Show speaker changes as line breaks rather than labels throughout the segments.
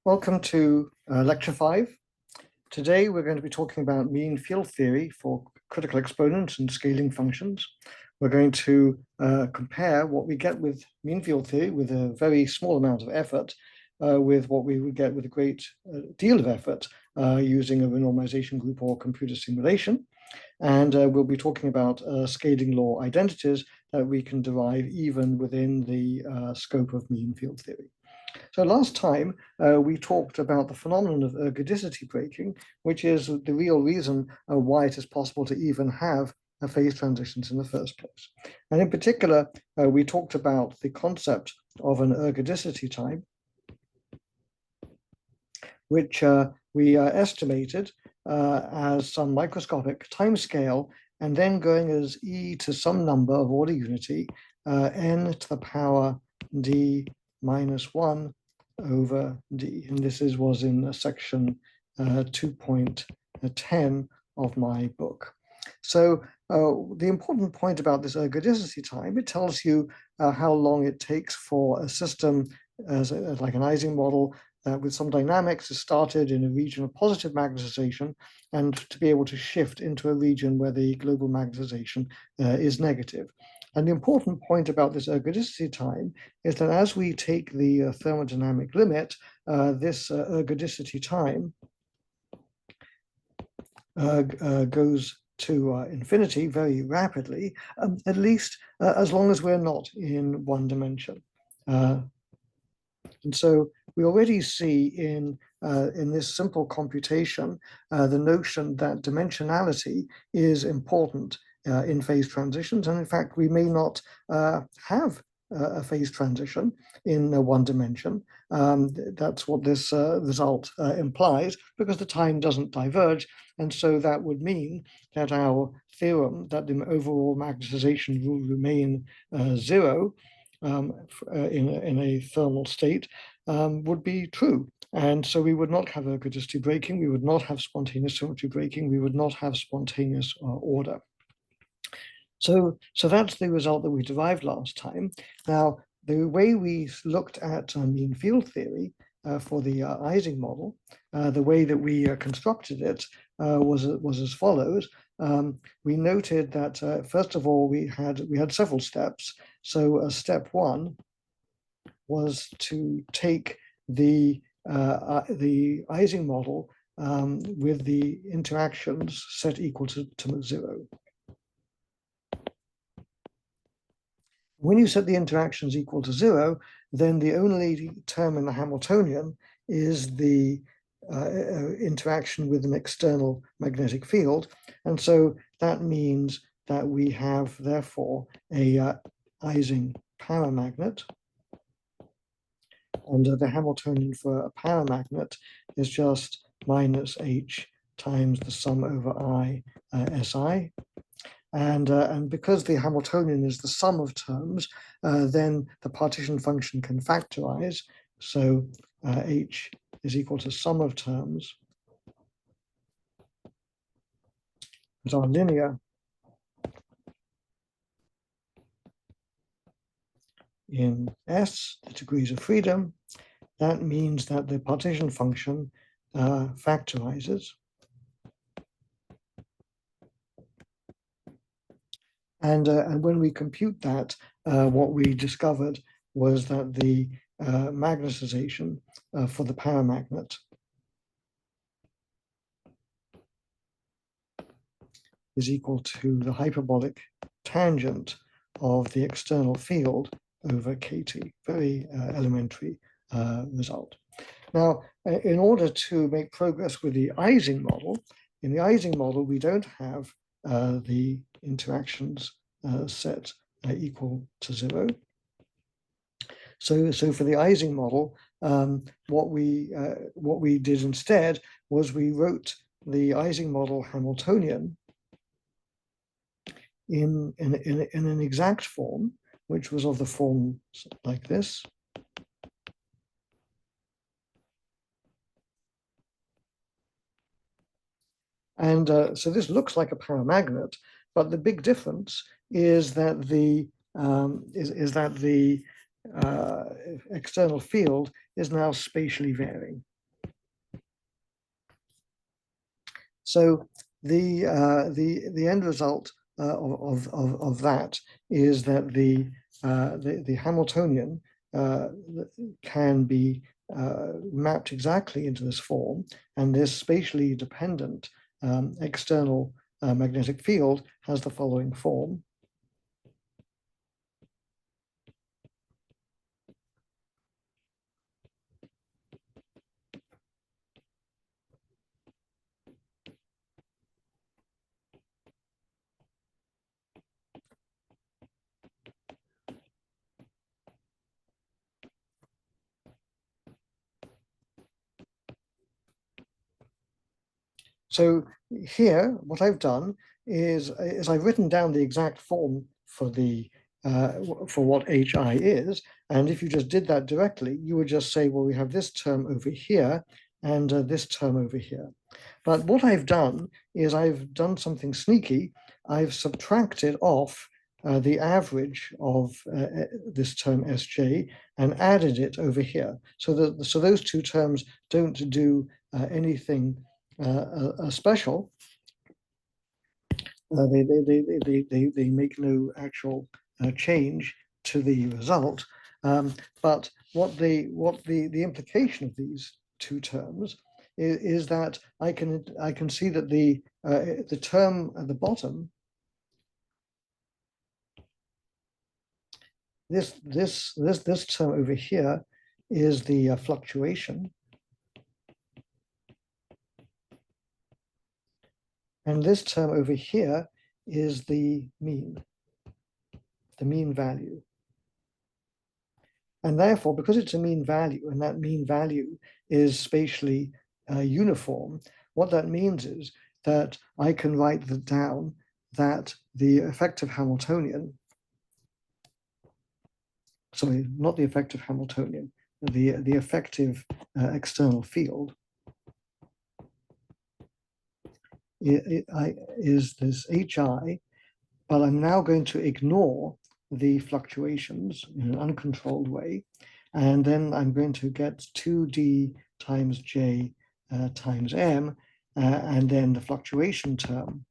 Welcome to Lecture 5. Today we're going to be talking about mean field theory for critical exponents and scaling functions. We're going to compare what we get with mean field theory with a very small amount of effort with what we would get with a great deal of effort using a renormalization group or computer simulation. And we'll be talking about scaling law identities that we can derive even within the scope of mean field theory. So last time we talked about the phenomenon of ergodicity breaking, which is the real reason why it is possible to even have phase transitions in the first place. And in particular, we talked about the concept of an ergodicity time, which we estimated as some microscopic time scale, and then going as e to some number of order unity, n to the power d minus 1 over d. And this was in section 2.10 of my book. So the important point about this ergodicity time, it tells you how long it takes for a system like an Ising model with some dynamics is started in a region of positive magnetization and to be able to shift into a region where the global magnetization is negative. And the important point about this ergodicity time is that as we take the thermodynamic limit, this ergodicity time goes to infinity very rapidly, at least as long as we're not in one dimension. And so we already see in this simple computation the notion that dimensionality is important in phase transitions. And in fact, we may not have a phase transition in one dimension. That's what this result implies, because the time doesn't diverge. And so that would mean that our theorem that the overall magnetization will remain zero in a thermal state would be true. And so we would not have ergodicity breaking, we would not have spontaneous symmetry breaking, we would not have spontaneous order. So that's the result that we derived last time. Now, the way we looked at mean field theory for the Ising model, the way that we constructed it was as follows. We noted that first of all we had several steps. So step one was to take the Ising model with the interactions set equal to 0. When you set the interactions equal to 0, then the only term in the Hamiltonian is the interaction with an external magnetic field. And so that means that we have, therefore, a Ising paramagnet. And the Hamiltonian for a paramagnet is just minus h times the sum over I SI. And because the Hamiltonian is the sum of terms, then the partition function can factorize. So h is equal to sum of terms that are linear in S, the degrees of freedom. That means that the partition function factorizes. And when we compute that, what we discovered was that the magnetization for the paramagnet is equal to the hyperbolic tangent of the external field over kT. Very elementary result. Now, in order to make progress with the Ising model, in the Ising model, we don't have the interactions set equal to 0. So for the Ising model, what we did instead was we wrote the Ising model Hamiltonian in an exact form, which was of the form like this. And so this looks like a paramagnet, but the big difference is that the external field is now spatially varying. So the end result of that is that the Hamiltonian can be mapped exactly into this form, and this spatially dependent external magnetic field has the following form. So here, what I've done is I've written down the exact form for the for what HI is. And if you just did that directly, you would just say, well, we have this term over here and this term over here. But what I've done is I've done something sneaky. I've subtracted off the average of this term Sj and added it over here. So those two terms don't do anything special. They make no actual change to the result. But the implication of these two terms is that I can see that the term at the bottom, this term over here is the fluctuation, and this term over here is the mean value. And therefore, because it's a mean value, and that mean value is spatially uniform, what that means is that I can write down that the effective Hamiltonian, sorry, not the effective Hamiltonian, the effective external field is this HI, but I'm now going to ignore the fluctuations in an uncontrolled way. And then I'm going to get 2d times j times m, and then the fluctuation term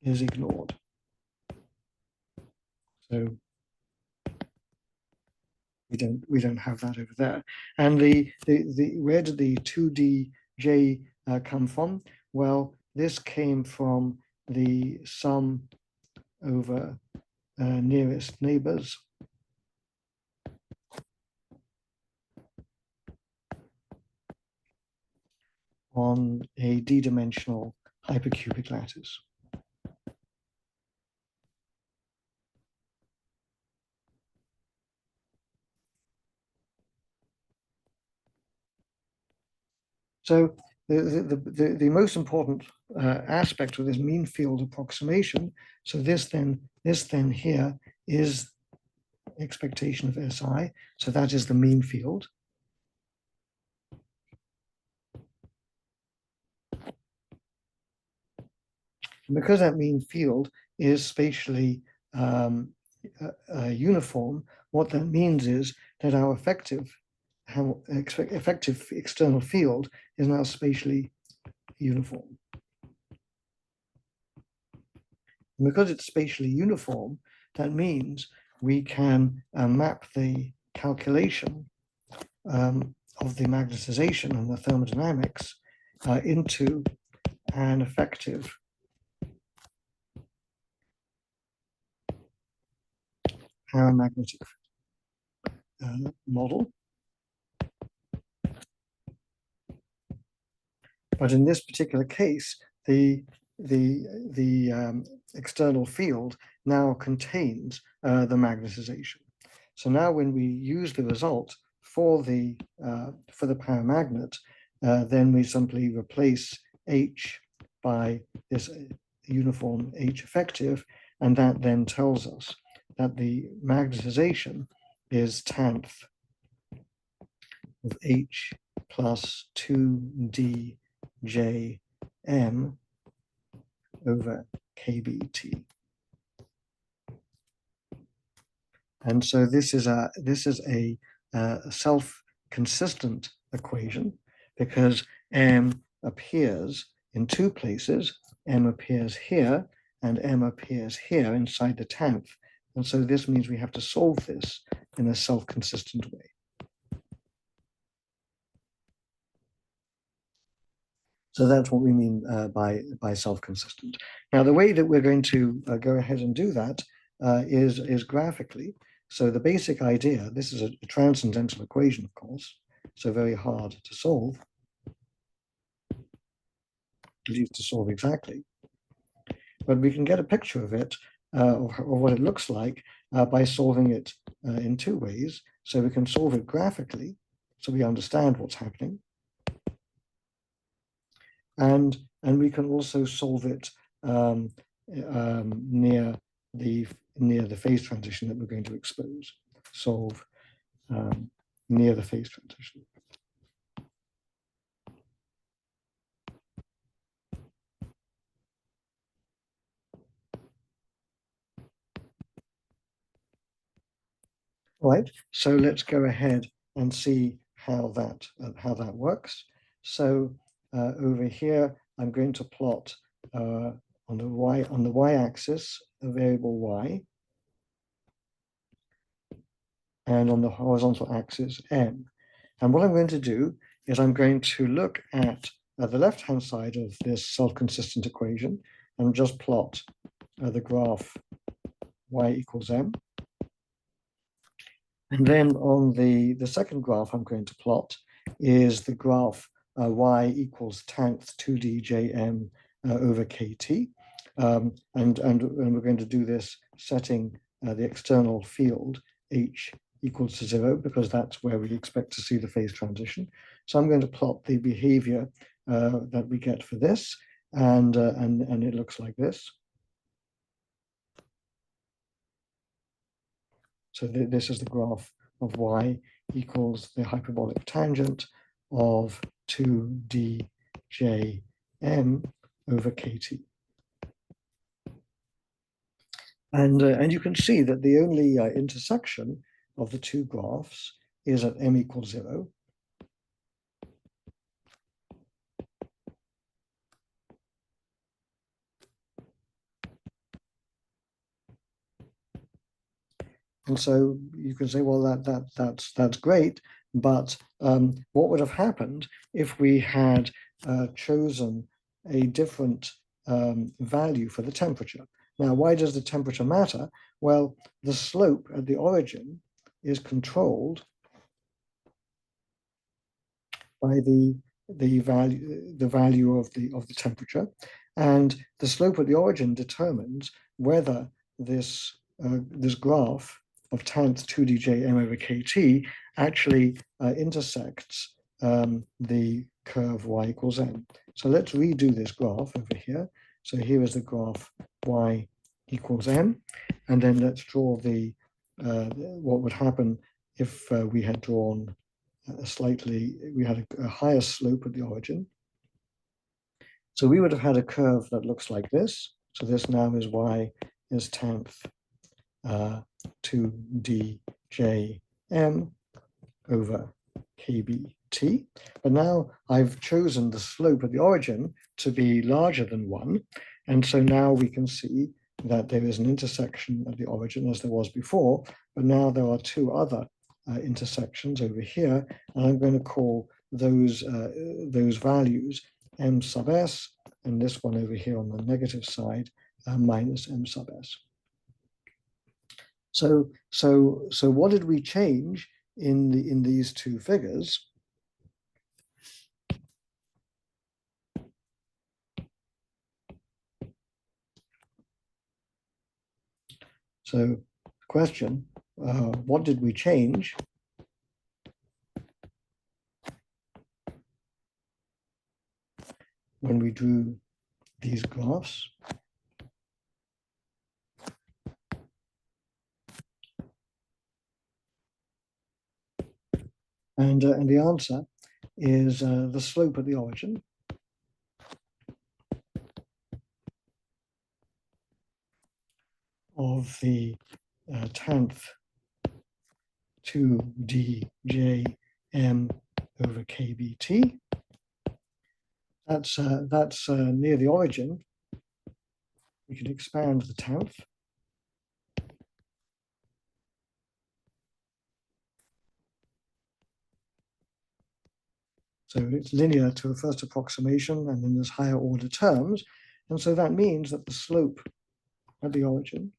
is ignored. So we don't have that over there. And where did the 2dj come from? Well, this came from the sum over nearest neighbors on a d-dimensional hypercubic lattice. So the most important aspect of this mean field approximation, so this then here is expectation of SI, so that is the mean field. And because that mean field is spatially uniform, what that means is that our effective external field is now spatially uniform. And because it's spatially uniform, that means we can map the calculation of the magnetization and the thermodynamics into an effective paramagnetic model. But in this particular case, the external field now contains the magnetization. So now when we use the result for the paramagnet, then we simply replace H by this uniform H effective, and that then tells us that the magnetization is tanth of H plus 2d Jm over kBt. And so this is a self-consistent equation. because m appears in two places. M appears here and m appears here inside the 10th. And so this means we have to solve this in a self-consistent way. So that's what we mean by self-consistent. Now, the way that we're going to go ahead and do that is graphically. So the basic idea, this is a transcendental equation, of course, so very hard to solve, at least to solve exactly. But we can get a picture of it, of what it looks like by solving it in two ways. So we can solve it graphically, so we understand what's happening. And we can also solve it near the phase transition that we're going to expose. Solve near the phase transition. Right. So let's go ahead and see how that works. So over here, I'm going to plot on the y-axis a variable y, and on the horizontal axis m. And what I'm going to do is I'm going to look at the left-hand side of this self-consistent equation and just plot the graph y equals m. And then on the second graph I'm going to plot is the graph y equals 10th 2djm over kt. And we're going to do this setting the external field h equals to 0, because that's where we expect to see the phase transition. So I'm going to plot the behavior that we get for this, and it looks like this. So this is the graph of y equals the hyperbolic tangent of 2djm over kt. And you can see that the only intersection of the two graphs is at m equals 0. And so you can say, well, that's great, but what would have happened if we had chosen a different value for the temperature? Now, why does the temperature matter? Well, the slope at the origin is controlled by the value of the temperature, and the slope at the origin determines whether this graph of 10th 2djm over kt actually intersects the curve y equals m. So let's redo this graph over here. So here is the graph y equals m, and then let's draw the what would happen if we had drawn we had a higher slope at the origin. So we would have had a curve that looks like this. So this now is y is 10th 2djm over kbt. But now I've chosen the slope at the origin to be larger than 1. And so now we can see that there is an intersection at the origin as there was before, but now there are two other intersections over here, and I'm going to call those values m sub s, and this one over here on the negative side minus m sub s. So what did we change in these two figures? So question, what did we change when we drew these graphs? And the answer is the slope at the origin of the 10th 2djm over kbt that's near the origin. We can expand the 10th. So it's linear to a first approximation, and then there's higher order terms. And so that means that the slope at the origin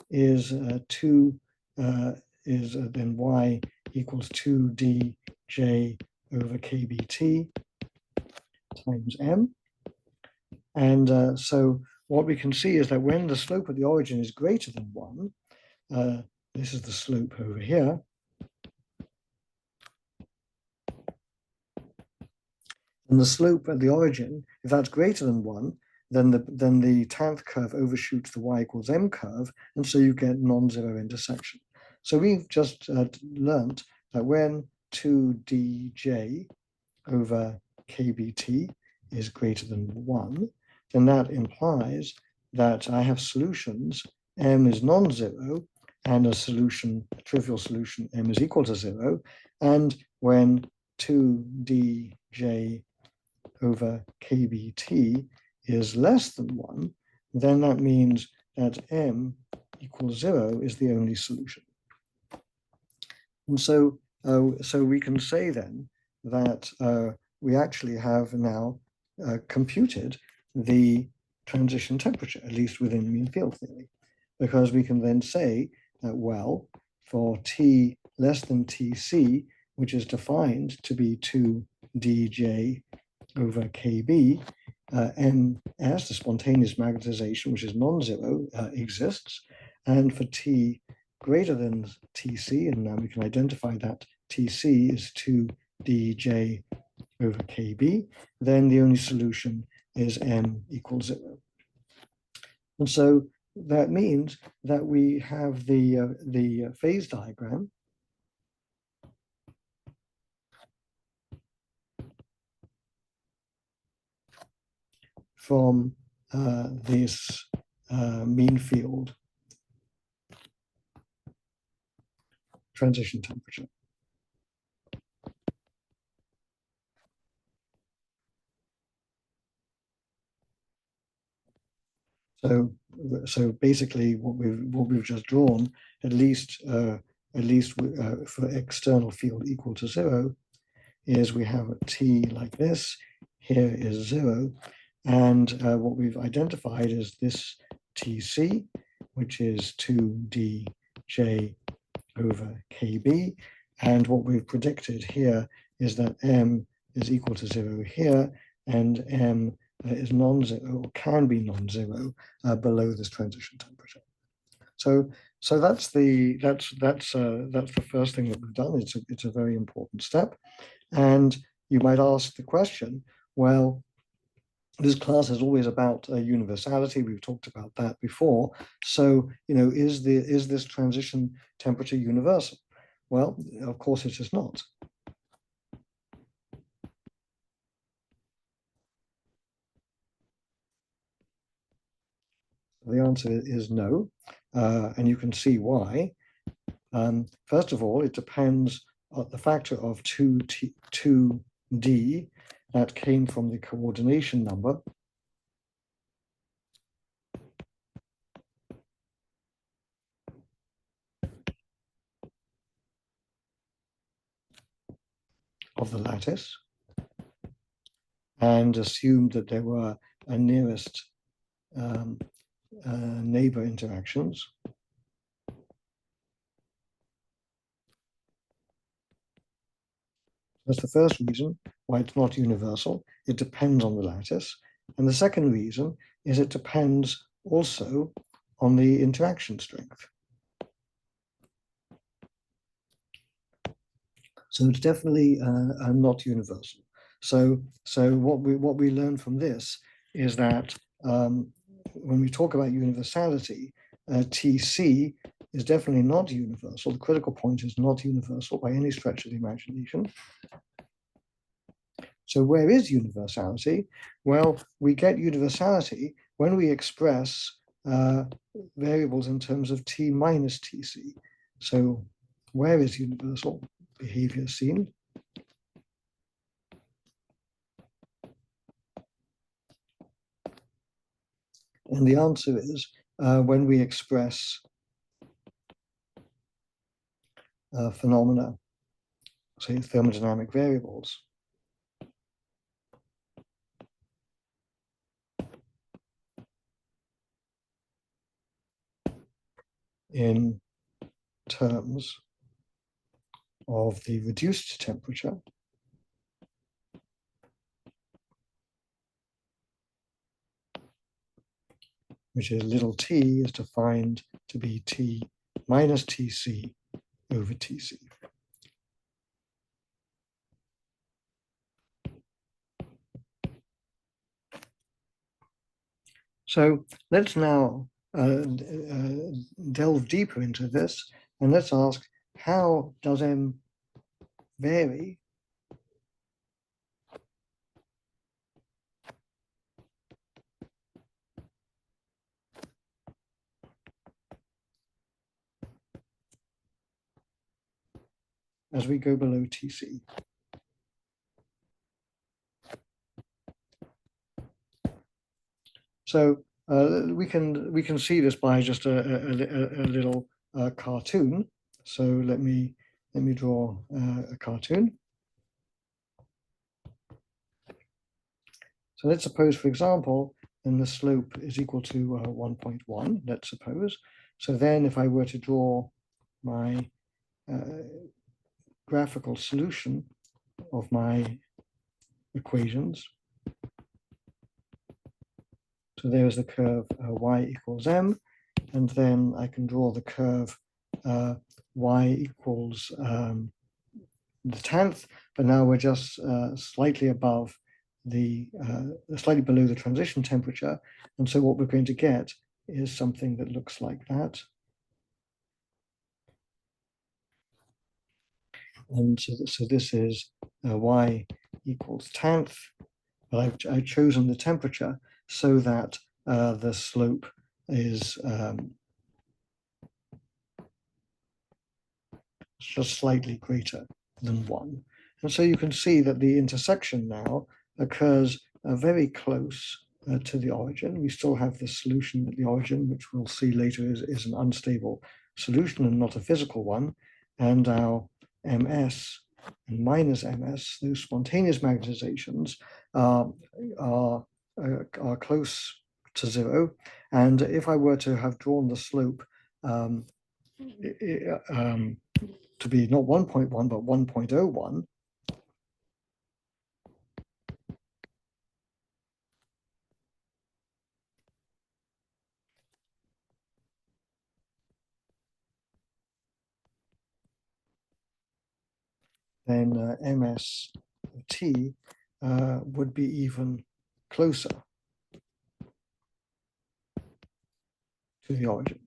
is then y equals 2dj over kbt times m. And so what we can see is that when the slope at the origin is greater than 1, this is the slope over here, and the slope at the origin, if that's greater than 1, then the 10th curve overshoots the y equals m curve, and so you get non-zero intersection. So we've just learnt that when 2dj over kbt is greater than 1, then that implies that I have solutions, m is non-zero, and a trivial solution, m is equal to 0. And when 2dj over kbt is less than 1, then that means that m equals 0 is the only solution. And so, so we can say then that we actually have now computed the transition temperature, at least within mean field theory, because we can then say that, well, for T less than Tc, which is defined to be 2dj over kb, ms, the spontaneous magnetization, which is non-zero, exists. And for T greater than Tc, and now we can identify that Tc is 2dj over kb, then the only solution is m equals 0. And so that means that we have the phase diagram from this mean field transition temperature. So basically, what we've just drawn, at least for external field equal to 0, is we have a T like this. Here is 0, and what we've identified is this Tc, which is 2dj over kb, and what we've predicted here is that m is equal to 0 here, and m is non-zero, or can be non-zero, below this transition temperature. So that's the first thing that we've done. It's a very important step, and you might ask the question, well, this class is always about universality. We've talked about that before. So, is this transition temperature universal? Well, of course it is not. The answer is no, and you can see why. First of all, it depends on the factor of 2d that came from the coordination number of the lattice, and assumed that there were a nearest neighbor interactions. That's the first reason why it's not universal. It depends on the lattice. And the second reason is it depends also on the interaction strength. So it's definitely not universal. So what we learn from this is that when we talk about universality, Tc is definitely not universal. The critical point is not universal by any stretch of the imagination. So where is universality? Well, we get universality when we express variables in terms of T minus Tc. So where is universal behavior seen? And the answer is when we express phenomena, say thermodynamic variables, in terms of the reduced temperature, which is little t is defined to be T minus Tc over Tc. So let's now delve deeper into this, and let's ask, how does M vary as we go below Tc? So we can see this by just a little cartoon. So let me draw a cartoon. So let's suppose, for example, then the slope is equal to 1.1, let's suppose. So then if I were to draw my graphical solution of my equations, so there's the curve y equals m, and then I can draw the curve y equals the 10th, but now we're just slightly above slightly below the transition temperature. And so what we're going to get is something that looks like that. And so this is y equals 10th, but I've chosen the temperature so that the slope is just slightly greater than 1. And so you can see that the intersection now occurs very close to the origin. We still have the solution at the origin, which we'll see later is an unstable solution and not a physical one. And our ms and minus ms, those spontaneous magnetizations, are close to 0. And if I were to have drawn the slope to be not 1.1 but 1.01, then ms of t would be even closer to the origin.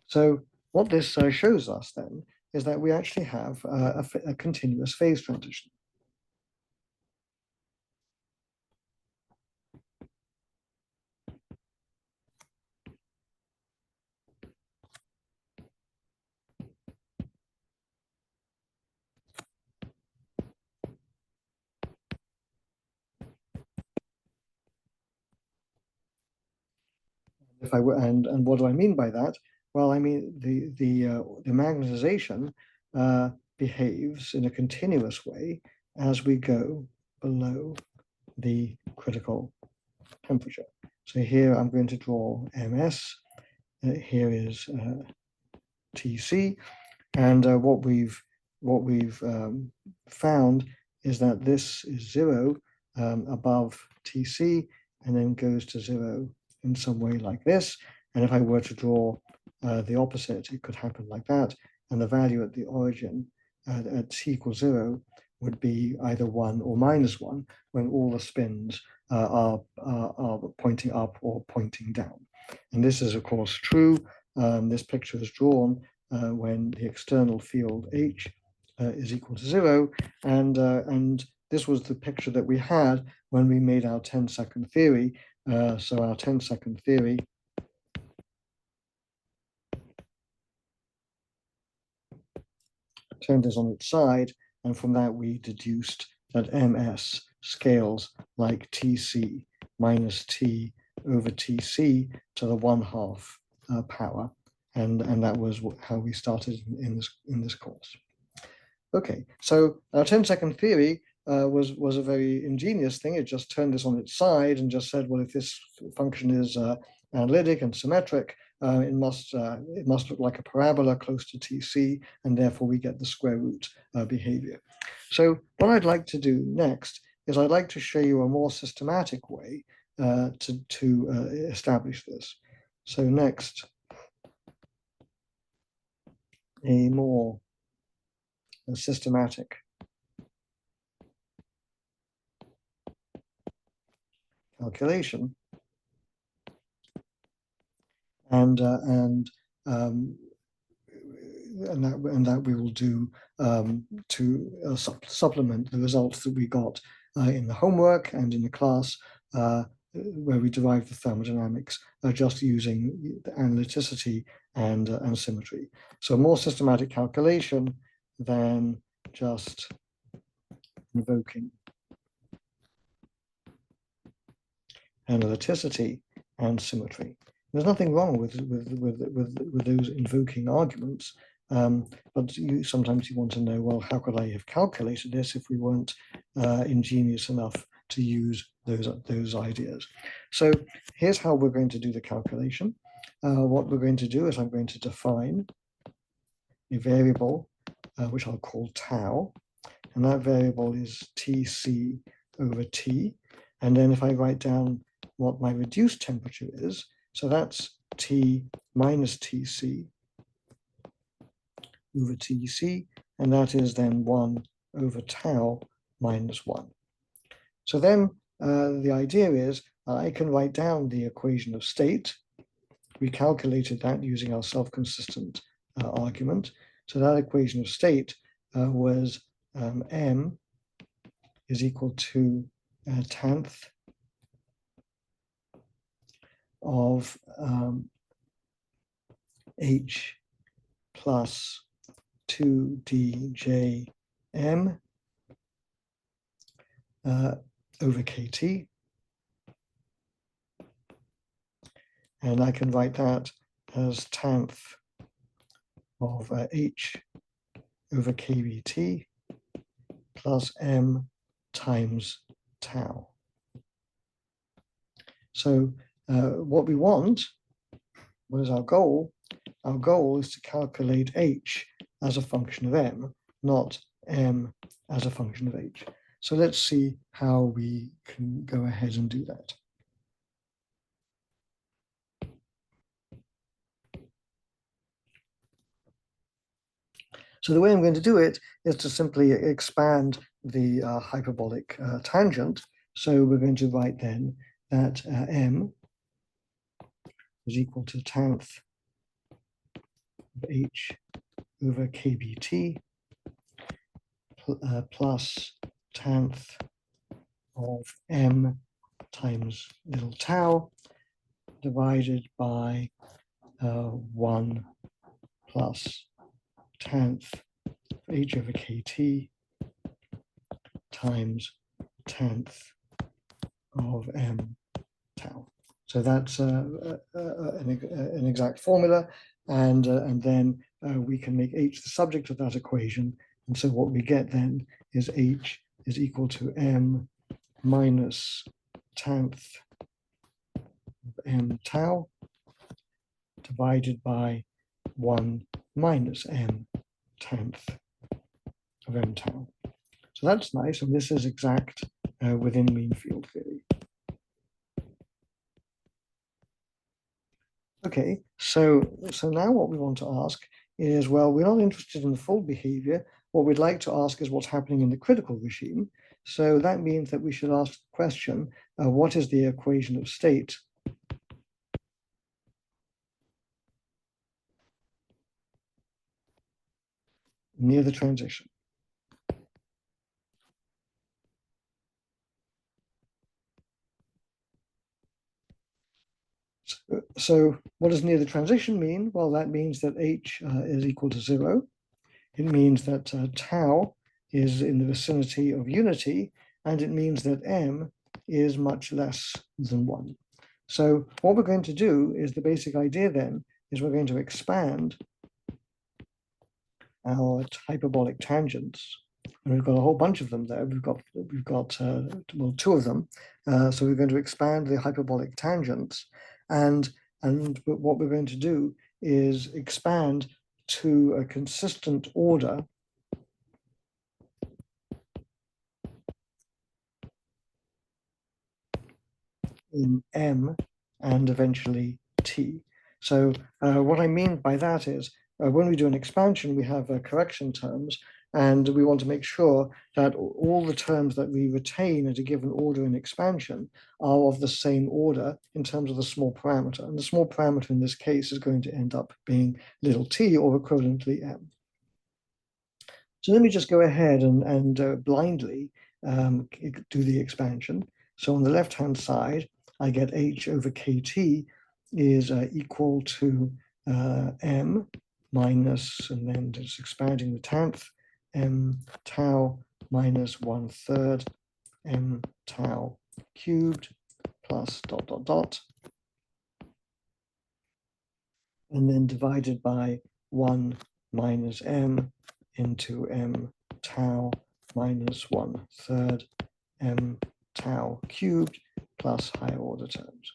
So what this shows us then is that we actually have a continuous phase transition. If I were, and what do I mean by that? Well, I mean the magnetization behaves in a continuous way as we go below the critical temperature. So here I'm going to draw ms. Here is Tc, and what we've found is that this is 0 above Tc, and then goes to 0 in some way like this. And if I were to draw the opposite, it could happen like that. And the value at the origin at t equals 0 would be either 1 or minus 1 when all the spins are pointing up or pointing down. And this is, of course, true. This picture is drawn when the external field H is equal to 0. And this was the picture that we had when we made our 10-second theory. So our 10-second theory turned this on its side, and from that we deduced that ms scales like Tc minus T over Tc to the 1/2 power. And that was how we started in this course. Okay, so our 10-second theory was a very ingenious thing. It just turned this on its side and just said, well, if this function is analytic and symmetric, it must look like a parabola close to Tc, and therefore we get the square root behavior. So what I'd like to do next is I'd like to show you a more systematic way to establish this. So next, a more systematic calculation, and that we will do to supplement the results that we got in the homework and in the class where we derived the thermodynamics just using the analyticity and symmetry. So a more systematic calculation than just invoking analyticity and symmetry. There's nothing wrong with those invoking arguments, but sometimes you want to know, well, how could I have calculated this if we weren't ingenious enough to use those ideas? So here's how we're going to do the calculation. What we're going to do is I'm going to define a variable which I'll call tau, and that variable is Tc over T. And then if I write down what my reduced temperature is, so that's T minus Tc over Tc, and that is then 1 over tau minus 1. So then the idea is I can write down the equation of state. We calculated that using our self-consistent argument. So that equation of state was m is equal to a tenth of h plus 2djm over kt. And I can write that as tenth of h over kbt plus m times tau. So what we want, what is our goal? Our goal is to calculate h as a function of m, not m as a function of h. So let's see how we can go ahead and do that. So the way I'm going to do it is to simply expand the hyperbolic tangent. So we're going to write then that m is equal to tenth of h over kbt plus tenth of m times little tau divided by 1 plus tenth h over kt times tenth of m tau. So that's an exact formula, and then we can make h the subject of that equation. And so what we get then is h is equal to m minus tenth of m tau divided by 1 minus m tenth of m tau. So that's nice, and this is exact within mean field theory. Okay, so now what we want to ask is, well, we're not interested in the full behavior. What we'd like to ask is what's happening in the critical regime. So that means that we should ask the question, what is the equation of state near the transition? So what does near the transition mean? Well, that means that h is equal to 0. it means that tau is in the vicinity of unity, and it means that m is much less than 1. So what we're going to do is, the basic idea then is we're going to expand our hyperbolic tangents. And we've got a whole bunch of them there. We've got well, 2 of them. So we're going to expand the hyperbolic tangents, and what we're going to do is expand to a consistent order in m and eventually t. So what I mean by that is, when we do an expansion, we have correction terms, and we want to make sure that all the terms that we retain at a given order in expansion are of the same order in terms of the small parameter. And the small parameter in this case is going to end up being little t, or equivalently m. So let me just go ahead and blindly do the expansion. So on the left-hand side, I get h over kt is equal to m minus, and then just expanding the 10th, m tau minus 1/3 m tau cubed plus dot dot dot, and then divided by 1 minus m into m tau minus 1/3 m tau cubed plus higher order terms.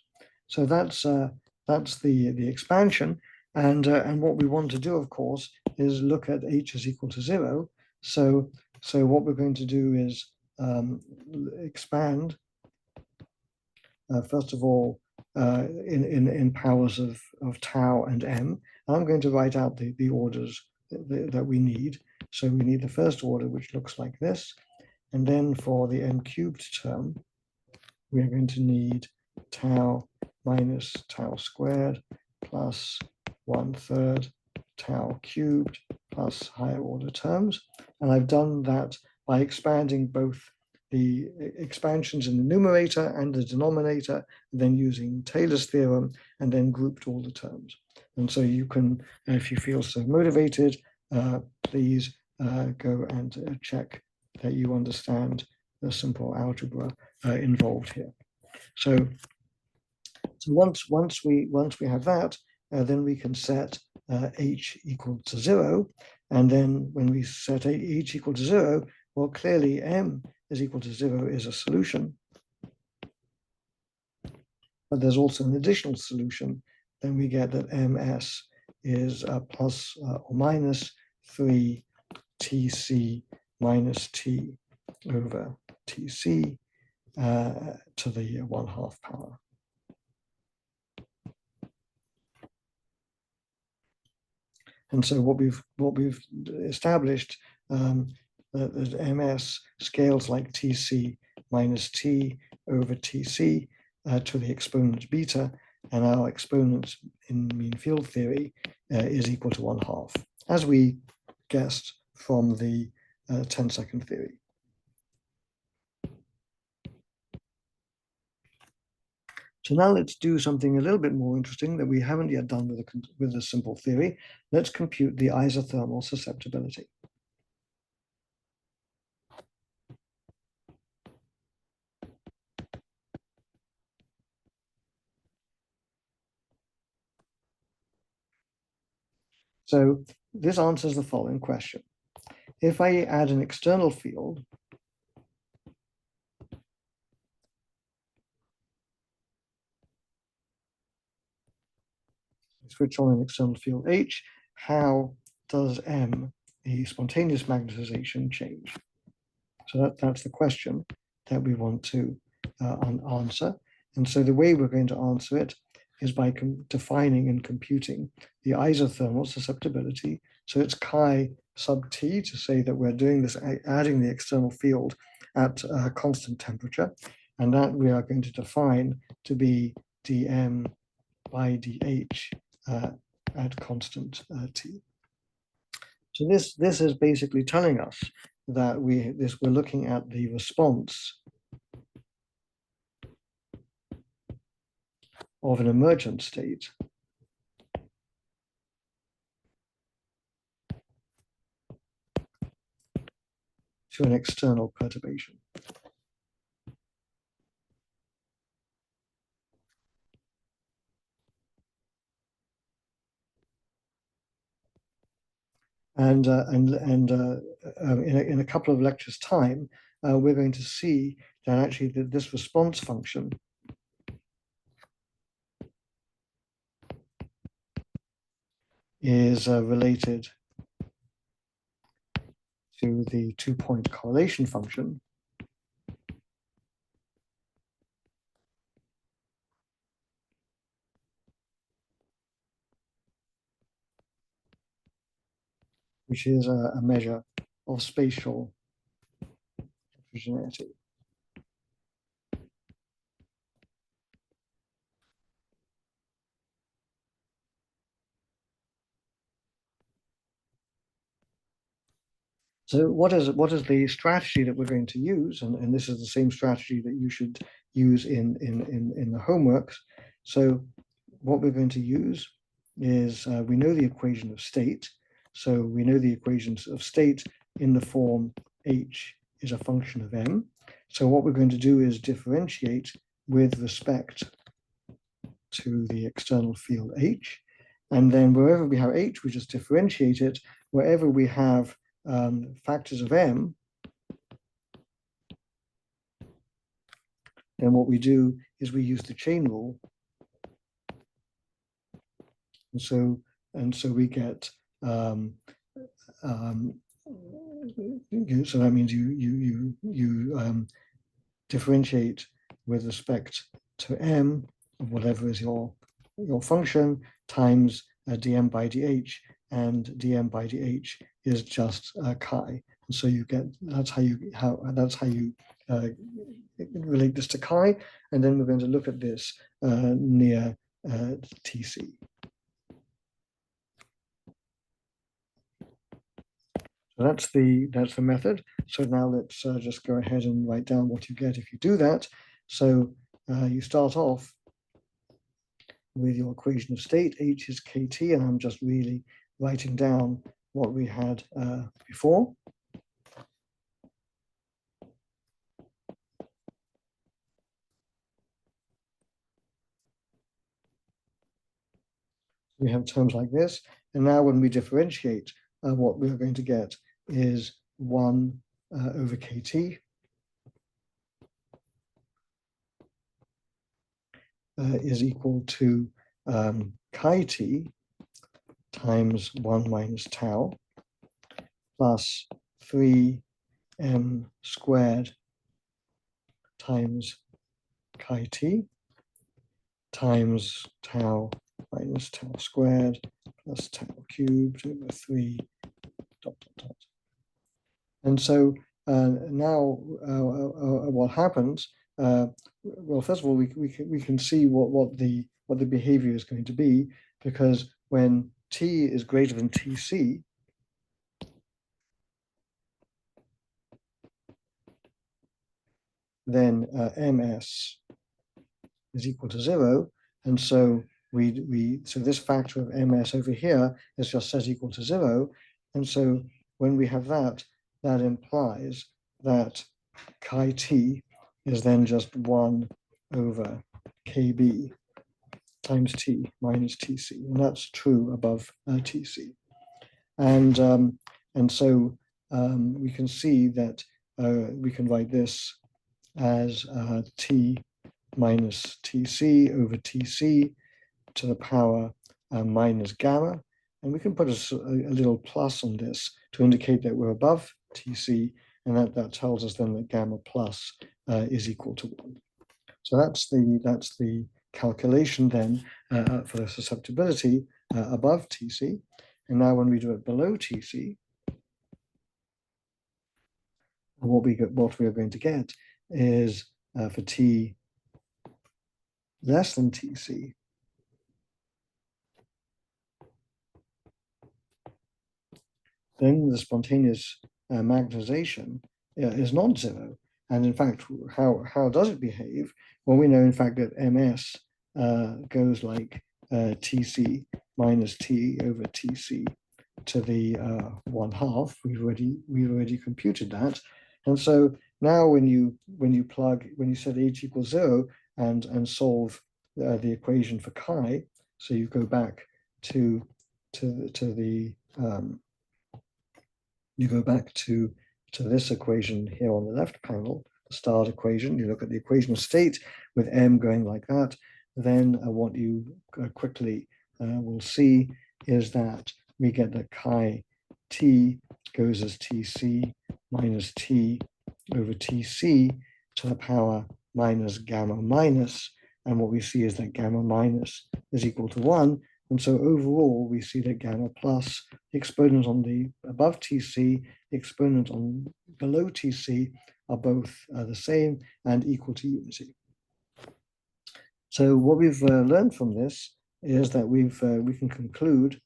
So that's the expansion, and what we want to do, of course, is look at h is equal to 0. So what we're going to do is expand first of all in powers of tau and m. And I'm going to write out the orders that we need. So we need the first order, which looks like this. And then for the m cubed term, we are going to need tau minus tau squared plus 1/3 tau cubed plus higher order terms. And I've done that by expanding both the expansions in the numerator and the denominator, then using Taylor's theorem, and then grouped all the terms. And so you can, if you feel so motivated, please go and check that you understand the simple algebra involved here. So once we have that, then we can set h equal to 0, and then when we set h equal to 0, well, clearly m is equal to 0 is a solution, but there's also an additional solution. Then we get that ms is plus or minus 3 tc minus t over tc to the 1/2 power. And so what we've established, that ms scales like tc minus t over tc to the exponent beta, and our exponent in mean field theory is equal to 1/2, as we guessed from the 10-second theory. So now let's do something a little bit more interesting that we haven't yet done with a simple theory. Let's compute the isothermal susceptibility. So this answers the following question. If I add an external field, switch on an external field H, how does M, the spontaneous magnetization, change? So that's the question that we want to answer. And so the way we're going to answer it is by defining and computing the isothermal susceptibility. So it's chi sub T, to say that we're doing this, adding the external field at a constant temperature, and that we are going to define to be dm by dh at constant T. So this is basically telling us that we're looking at the response of an emergent state to an external perturbation. And in a couple of lectures' time, we're going to see that actually this response function is related to the two-point correlation function, which is a measure of spatial heterogeneity. So what is the strategy that we're going to use? And this is the same strategy that you should use in the homeworks. So what we're going to use is, we know the equation of state. So we know the equations of state in the form H is a function of M. So what we're going to do is differentiate with respect to the external field H. And then wherever we have H, we just differentiate it. Wherever we have factors of M, then what we do is we use the chain rule. And so we get so that means you differentiate with respect to M of whatever is your function times dm by dh, and dm by dh is just chi. And so you get, that's how you relate this to chi. And then we're going to look at this near TC. So that's the method. So now let's just go ahead and write down what you get if you do that. So you start off with your equation of state. H is kt, and I'm just really writing down what we had before. We have terms like this, and now when we differentiate, what we're going to get is 1 over kt is equal to chi t times 1 minus tau plus 3m squared times chi t times tau minus tau squared plus tau cubed over 3 ... And so now what happens, well, first of all, we can see what the behavior is going to be, because when t is greater than tc, then ms is equal to 0, and so so this factor of ms over here is just set equal to 0, and so when we have that, that implies that chi t is then just 1 over kb times t minus tc, and that's true above tc. And so we can see that we can write this as t minus tc over tc to the power minus gamma, and we can put a little plus on this to indicate that we're above tc, and that tells us then that gamma plus is equal to 1. So that's the calculation then for the susceptibility above tc. And now when we do it below tc, what we are going to get is for t less than tc, then the spontaneous magnetization is non-zero. And in fact, how does it behave? Well, we know in fact that ms goes like tc minus t over tc to the 1/2. We've already computed that, And so now when you set h equals 0 and solve the equation for chi, so you go back to the you go back to this equation here on the left panel, the start equation. You look at the equation of state with m going like that. Then what you quickly will see is that we get that chi t goes as tc minus t over tc to the power minus gamma minus. And what we see is that gamma minus is equal to 1. And so overall, we see that gamma plus, the exponent on the above TC, the exponent on below TC are both the same and equal to unity. So what we've learned from this is that we can conclude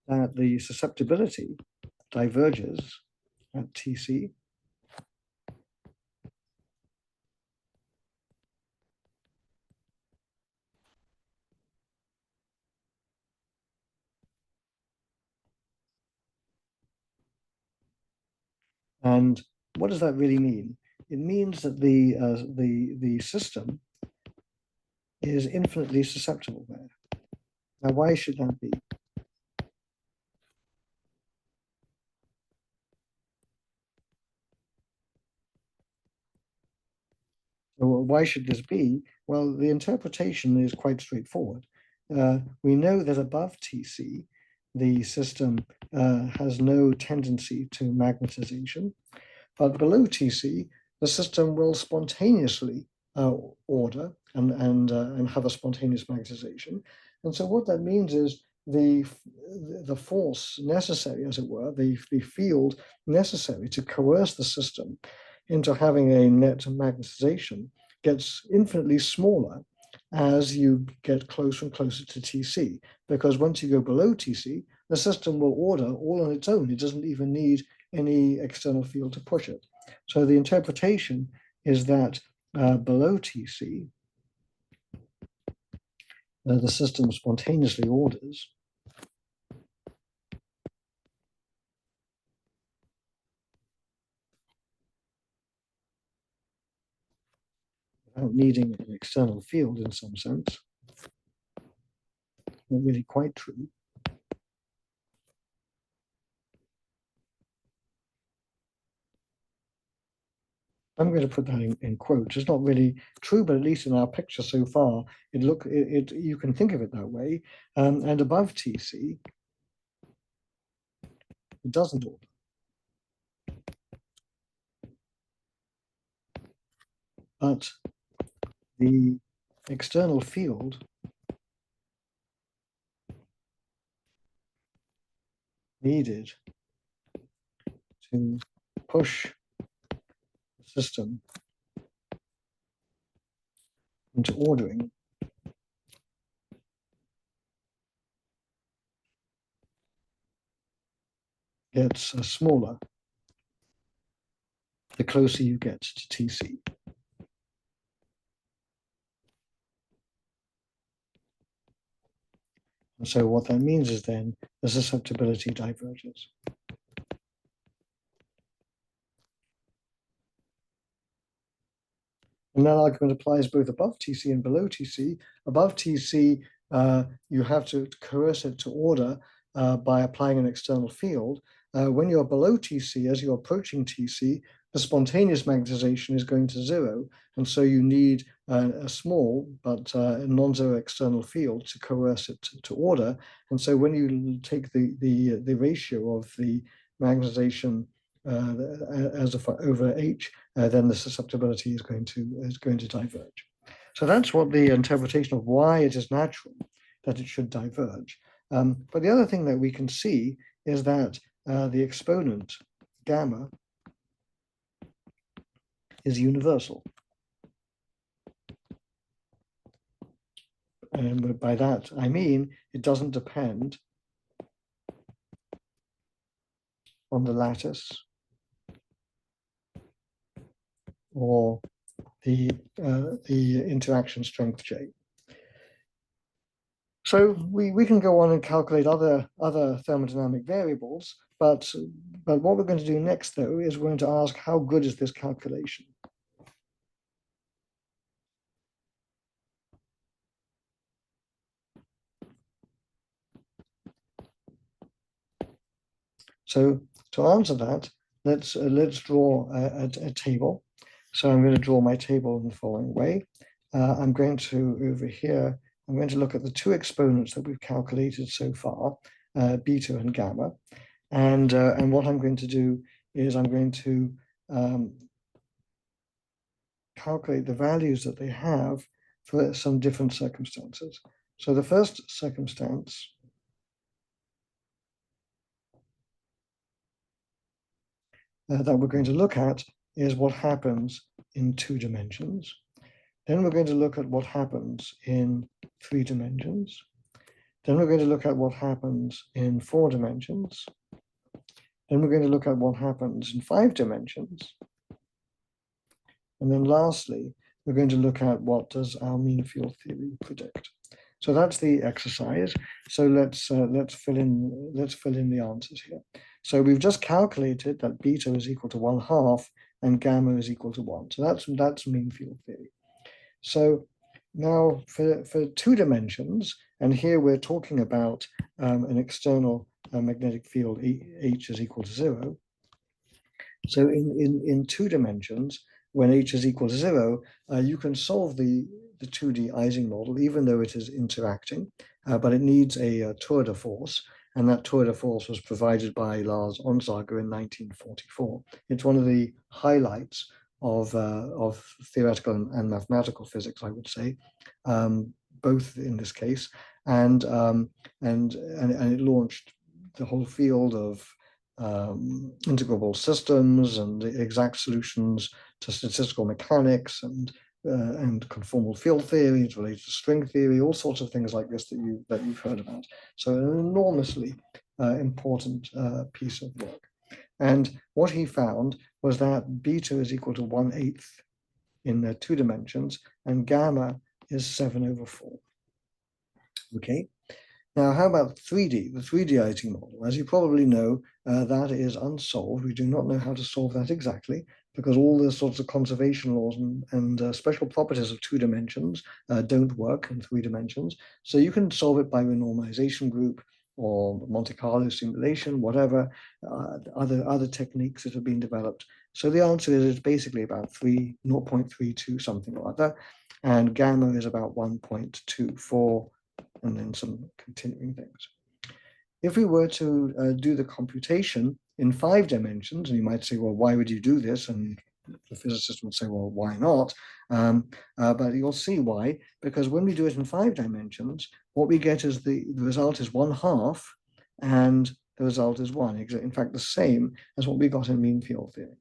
that the susceptibility diverges at TC And what does that really mean? It means that the system is infinitely susceptible there. Now, why should that be? So why should this be? Well, the interpretation is quite straightforward. We know that above TC, the system has no tendency to magnetization, but below TC, the system will spontaneously order and have a spontaneous magnetization. And so what that means is the force necessary, as it were, the field necessary to coerce the system into having a net magnetization gets infinitely smaller as you get closer and closer to TC, because once you go below TC, the system will order all on its own. It doesn't even need any external field to push it. So the interpretation is that below TC, the system spontaneously orders without needing an external field in some sense. Not really quite true. I'm going to put that in quotes. It's not really true, but at least in our picture so far, you can think of it that way. And above TC, it doesn't order. But the external field needed to push the system into ordering gets smaller the closer you get to TC. And so what that means is then the susceptibility diverges. And that argument applies both above TC and below TC. Above TC, you have to coerce it to order by applying an external field. When you're below TC, as you're approaching TC, the spontaneous magnetization is going to 0. And so you need a small but non-zero external field to coerce it to order. And so when you take the ratio of the magnetization as over H, then the susceptibility is going to diverge. So that's what the interpretation of why it is natural that it should diverge. But the other thing that we can see is that the exponent gamma is universal. And by that, I mean it doesn't depend on the lattice or the interaction strength J. So we can go on and calculate other thermodynamic variables, but what we're going to do next, though, is we're going to ask how good is this calculation? So to answer that, let's draw a table. So I'm going to draw my table in the following way. I'm going to, over here, I'm going to look at the two exponents that we've calculated so far, beta and gamma. And what I'm going to do is I'm going to calculate the values that they have for some different circumstances. So the first circumstance that we're going to look at is what happens in 2 dimensions. Then we're going to look at what happens in 3 dimensions. Then we're going to look at what happens in 4 dimensions. Then we're going to look at what happens in 5 dimensions. And then lastly, we're going to look at what does our mean field theory predict. So that's the exercise. So let's fill in the answers here. So we've just calculated that beta is equal to 1/2 and gamma is equal to 1. So that's mean field theory. So now for 2 dimensions, and here we're talking about an external magnetic field H is equal to 0. So in 2 dimensions, when H is equal to 0, you can solve the 2D Ising model, even though it is interacting, but it needs a tour de force, and that tour de force was provided by Lars Onsager in 1944. It's one of the highlights of theoretical and mathematical physics, I would say, both in this case, and it launched the whole field of integrable systems and exact solutions to statistical mechanics and conformal field theory. It's related to string theory, all sorts of things like this that you've heard about. So an enormously important piece of work. And what he found was that beta is equal to 1/8 in 2 dimensions, and gamma is 7/4. Okay. Now, how about 3D, the 3D Ising model? As you probably know, that is unsolved. We do not know how to solve that exactly, because all the sorts of conservation laws and special properties of 2 dimensions don't work in 3 dimensions. So you can solve it by renormalization group or Monte Carlo simulation, whatever, other techniques that have been developed. So the answer is it's basically about 0.32 something or other, and gamma is about 1.24, and then some continuing things. If we were to do the computation in 5 dimensions, and you might say, well, why would you do this? And the physicist would say, well, why not? But you'll see why, because when we do it in 5 dimensions, what we get is the result is 1/2, and the result is 1. In fact, the same as what we got in mean field theory.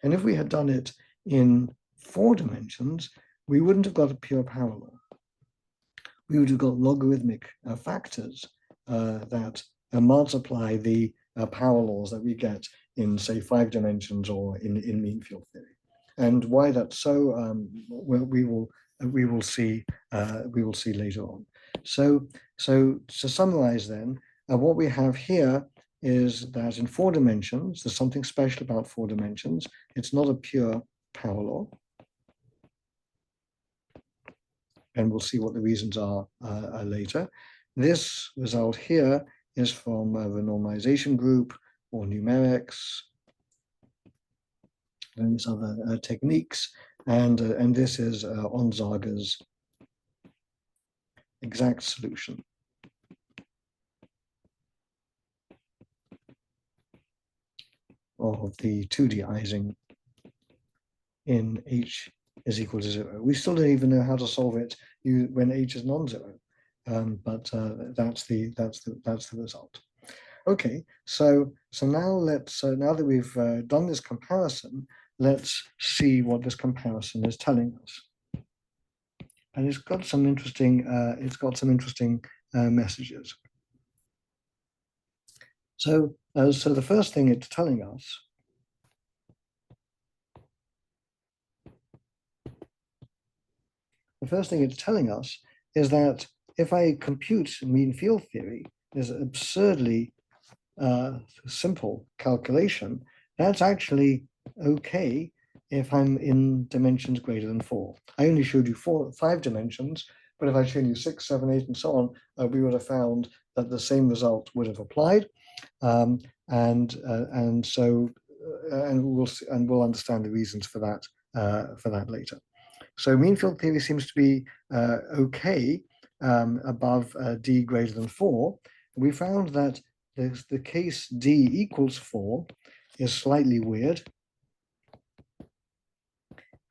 And if we had done it in 4 dimensions, we wouldn't have got a pure power law. We would have got logarithmic factors that multiply the power laws that we get in, say, 5 dimensions or in mean field theory. And why that's so, we will see later on. So to summarize then, what we have here is that in 4 dimensions, there's something special about 4 dimensions. It's not a pure power law. And we'll see what the reasons are later. This result here is from the normalization group or numerics, various other techniques, and this is Onsager's exact solution of the 2D Ising in H is equal to 0. We still don't even know how to solve it when H is non-zero, but that's the result. Okay, so now now that we've done this comparison, let's see what this comparison is telling us. And it's got some interesting messages. So the first thing it's telling us is that if I compute mean field theory, there's an absurdly simple calculation, that's actually okay if I'm in dimensions greater than 4. I only showed you 5 dimensions, but if I showed you 6, 7, 8, and so on, we would have found that the same result would have applied. And so we'll understand the reasons for that later. So mean field theory seems to be okay above d greater than 4. We found that the case d equals 4 is slightly weird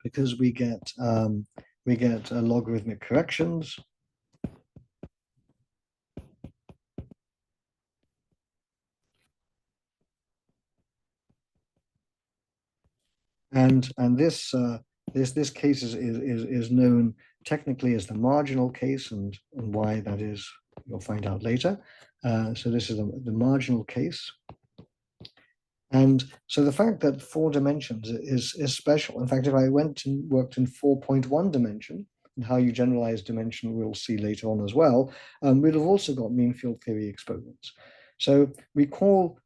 because we get logarithmic corrections. And this case is known technically as the marginal case, and why that is you'll find out later. So this is the marginal case. And so the fact that 4 dimensions is special. In fact, if I went and worked in 4.1 dimension, and how you generalize dimension we'll see later on as well, we'd have also got mean field theory exponents. So we call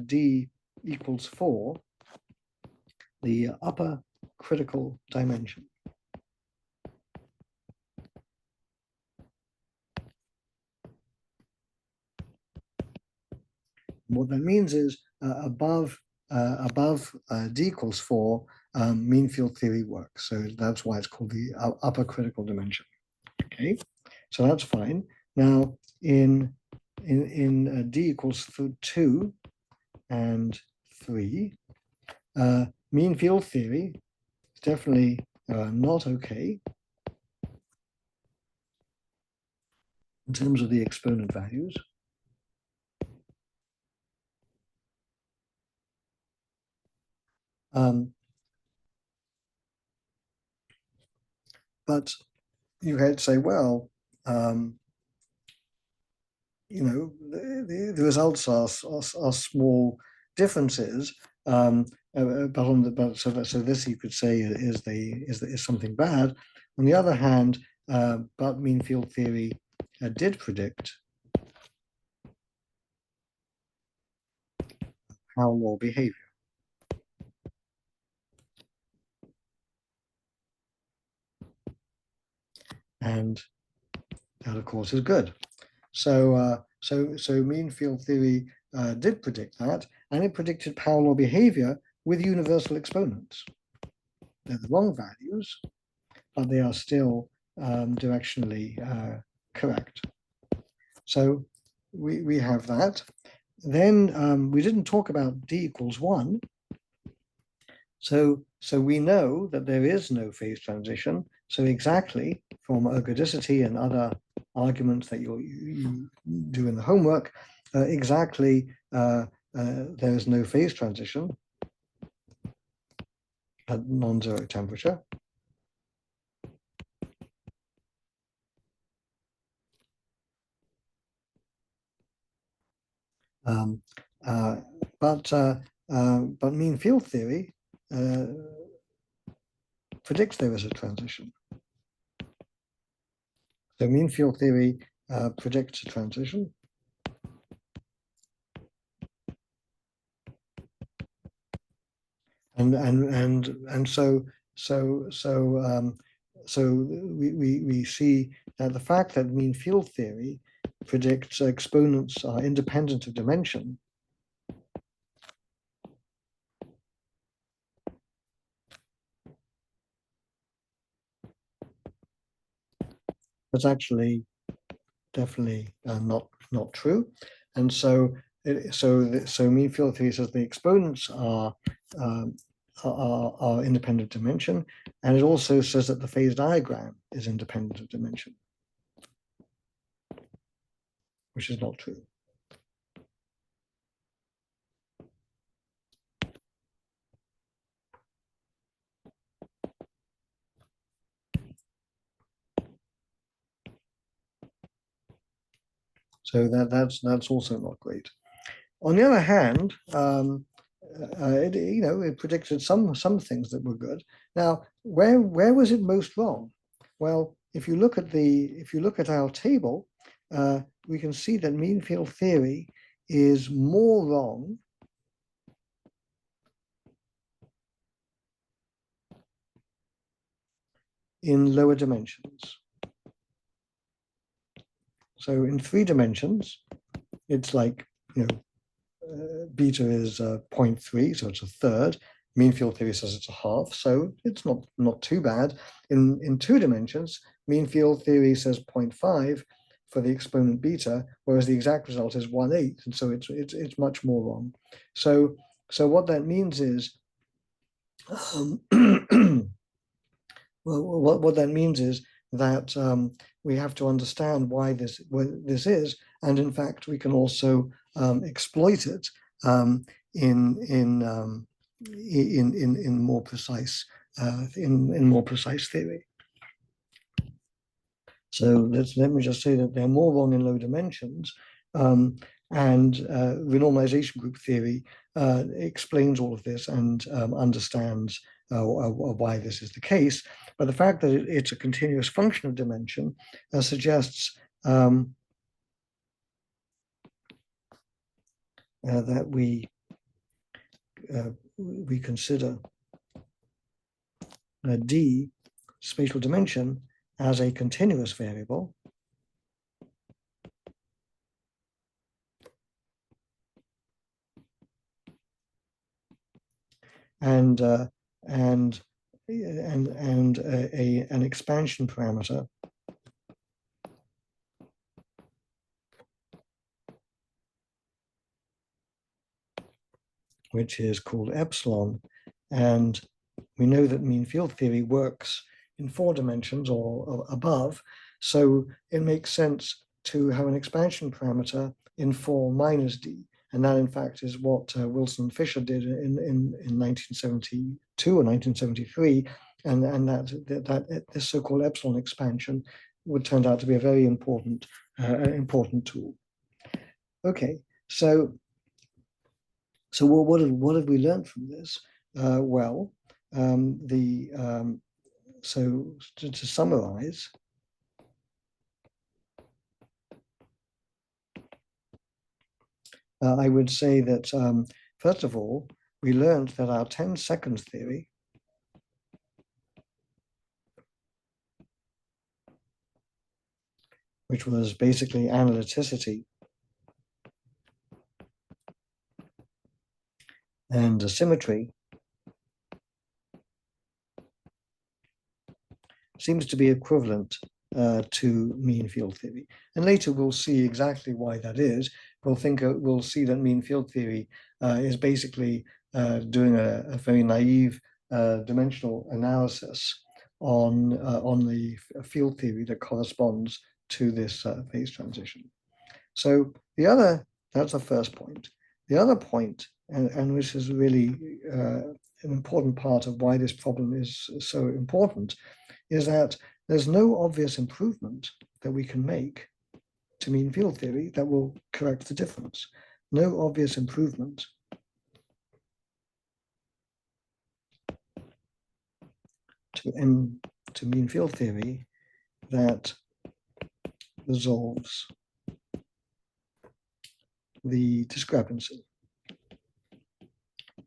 d equals 4 the upper critical dimension. What that means is above d equals 4, mean field theory works. So that's why it's called the upper critical dimension. Okay, so that's fine. Now in d equals 2 and 3, mean field theory is definitely not okay in terms of the exponent values. But you had to say, well, you know, the results are small differences, but so this you could say is something bad. On the other hand, but mean field theory did predict how law behavior. And that, of course, is good. So mean field theory did predict that, and it predicted power law behavior with universal exponents. They're the wrong values, but they are still directionally correct. So we have that. Then we didn't talk about d equals 1. So we know that there is no phase transition. So exactly from ergodicity and other arguments that you do in the homework, exactly there is no phase transition at non-zero temperature. But mean field theory predicts there is a transition. So mean field theory predicts a transition. And so we see that the fact that mean field theory predicts exponents are independent of dimension is actually definitely not true. And so mean field theory says the exponents are independent of dimension, and it also says that the phase diagram is independent of dimension, which is not true. So that's also not great. On the other hand, it predicted some things that were good. Now, where was it most wrong? Well, if you look at our table, we can see that mean field theory is more wrong in lower dimensions. So in 3 dimensions, it's like, beta is 0.3, so it's a third. Mean field theory says it's a half, so it's not too bad. In 2 dimensions, mean field theory says 0.5 for the exponent beta, whereas the exact result is 1/8, and so it's much more wrong. So what that means is, well, what that means is that we have to understand why this is, and in fact, we can also exploit it in more precise more precise theory. So let me just say that they're more wrong in low dimensions, and renormalization group theory explains all of this and understands why this is the case. But the fact that it's a continuous function of dimension suggests that we consider d spatial dimension as a continuous variable, and an expansion parameter which is called epsilon. And we know that mean field theory works in 4 dimensions or above, so it makes sense to have an expansion parameter in 4 minus d. And that, in fact, is what Wilson and Fisher did in 1972 or 1973, and that this so-called epsilon expansion would turn out to be a very important tool. Okay, so what have we learned from this? So to summarize, I would say that first of all, we learned that our 10 seconds theory which was basically analyticity and symmetry, seems to be equivalent to mean field theory. And later we'll see exactly why that is. We'll see that mean field theory is basically doing a very naive dimensional analysis on the field theory that corresponds to this phase transition. So that's the first point. The other point, and which is really an important part of why this problem is so important, is that there's no obvious improvement that we can make to mean field theory that will correct the difference. No obvious improvement to mean field theory that resolves the discrepancy.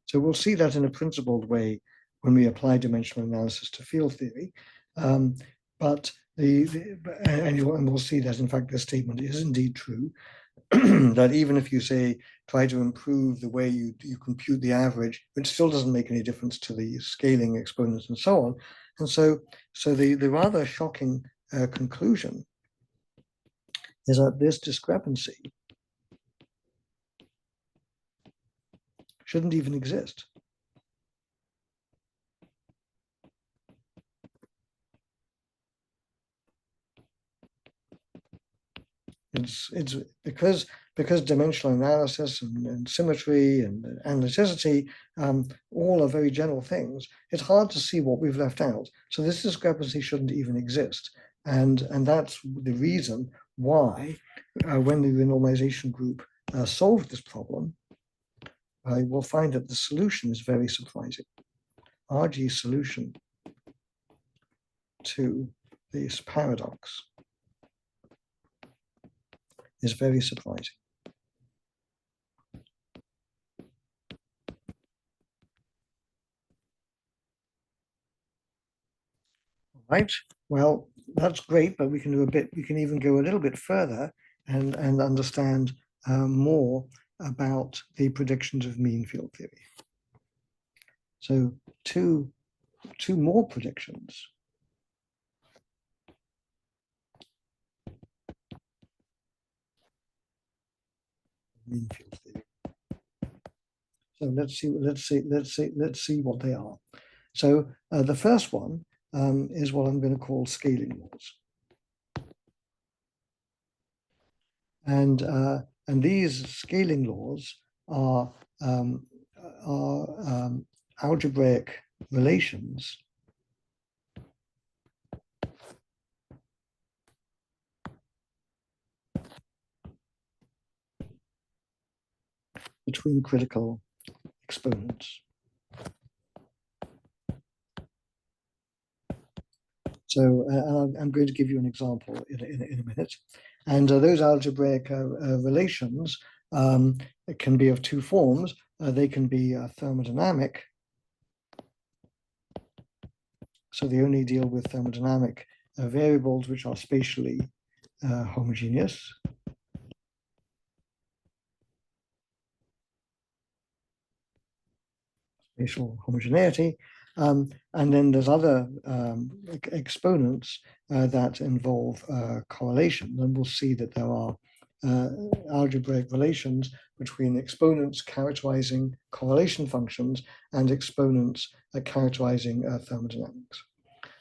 So we'll see that in a principled way when we apply dimensional analysis to field theory. And we'll see that, in fact, this statement is indeed true, that even if you say, try to improve the way you compute the average, which still doesn't make any difference to the scaling exponents and so on. And so the rather shocking conclusion is that this discrepancy shouldn't even exist. It's because dimensional analysis and symmetry and analyticity all are very general things. It's hard to see what we've left out. So this discrepancy shouldn't even exist, and that's the reason why when the renormalization group solved this problem, we'll find that the solution is very surprising. RG solution to this paradox is very surprising. Right. Well, that's great, but we can do a bit. We can even go a little bit further and understand more about the predictions of mean field theory. So two more predictions. Mean field theory. So let's see what they are. So the first one is what I'm going to call scaling laws. And these scaling laws are algebraic relations between critical exponents. So I'm going to give you an example in a minute. And those algebraic relations can be of two forms. They can be thermodynamic. So they only deal with thermodynamic variables which are spatially homogeneous. Spatial homogeneity. And then there's other exponents that involve correlation. And we'll see that there are algebraic relations between exponents characterizing correlation functions and exponents characterizing thermodynamics.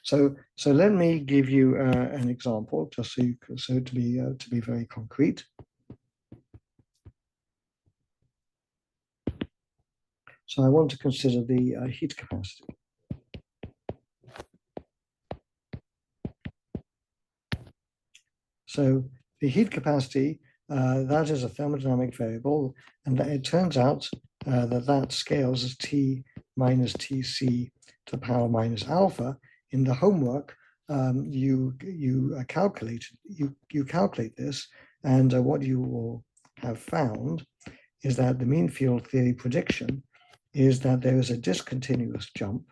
So let me give you an example, just so to be very concrete. So I want to consider the heat capacity. So the heat capacity, that is a thermodynamic variable, and it turns out that scales as T minus Tc to the power minus alpha. In the homework, you calculate this, and what you will have found is that the mean field theory prediction is that there is a discontinuous jump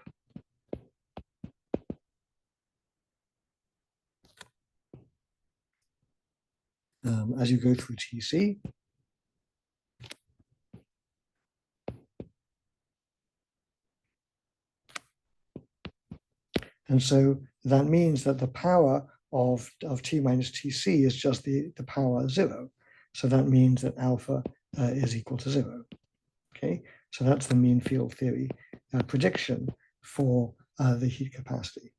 as you go through Tc. And so that means that the power of T minus Tc is just the power 0. So that means that alpha is equal to 0. Okay, so that's the mean field theory prediction for the heat capacity.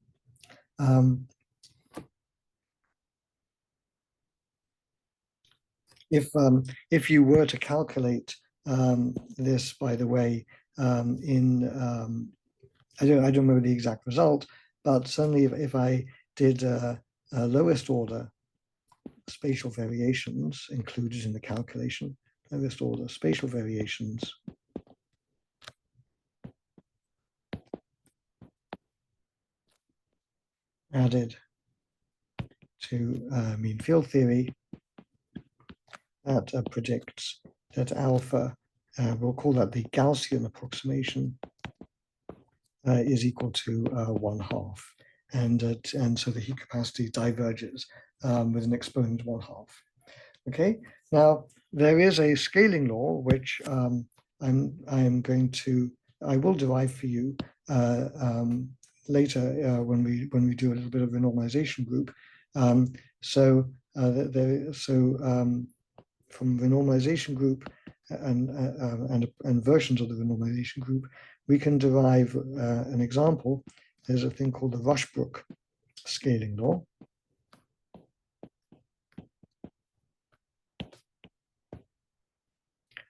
If you were to calculate this, by the way, I don't remember the exact result, but certainly if I did lowest order spatial variations included in the calculation, lowest order spatial variations added to mean field theory, that predicts that alpha, we'll call that the Gaussian approximation, is equal to 1/2. And so the heat capacity diverges with an exponent 1/2. Okay, now there is a scaling law which I will derive for you later when we do a little bit of a normalization group. From the normalization group and versions of the normalization group, we can derive an example. There's a thing called the Rushbrook scaling law.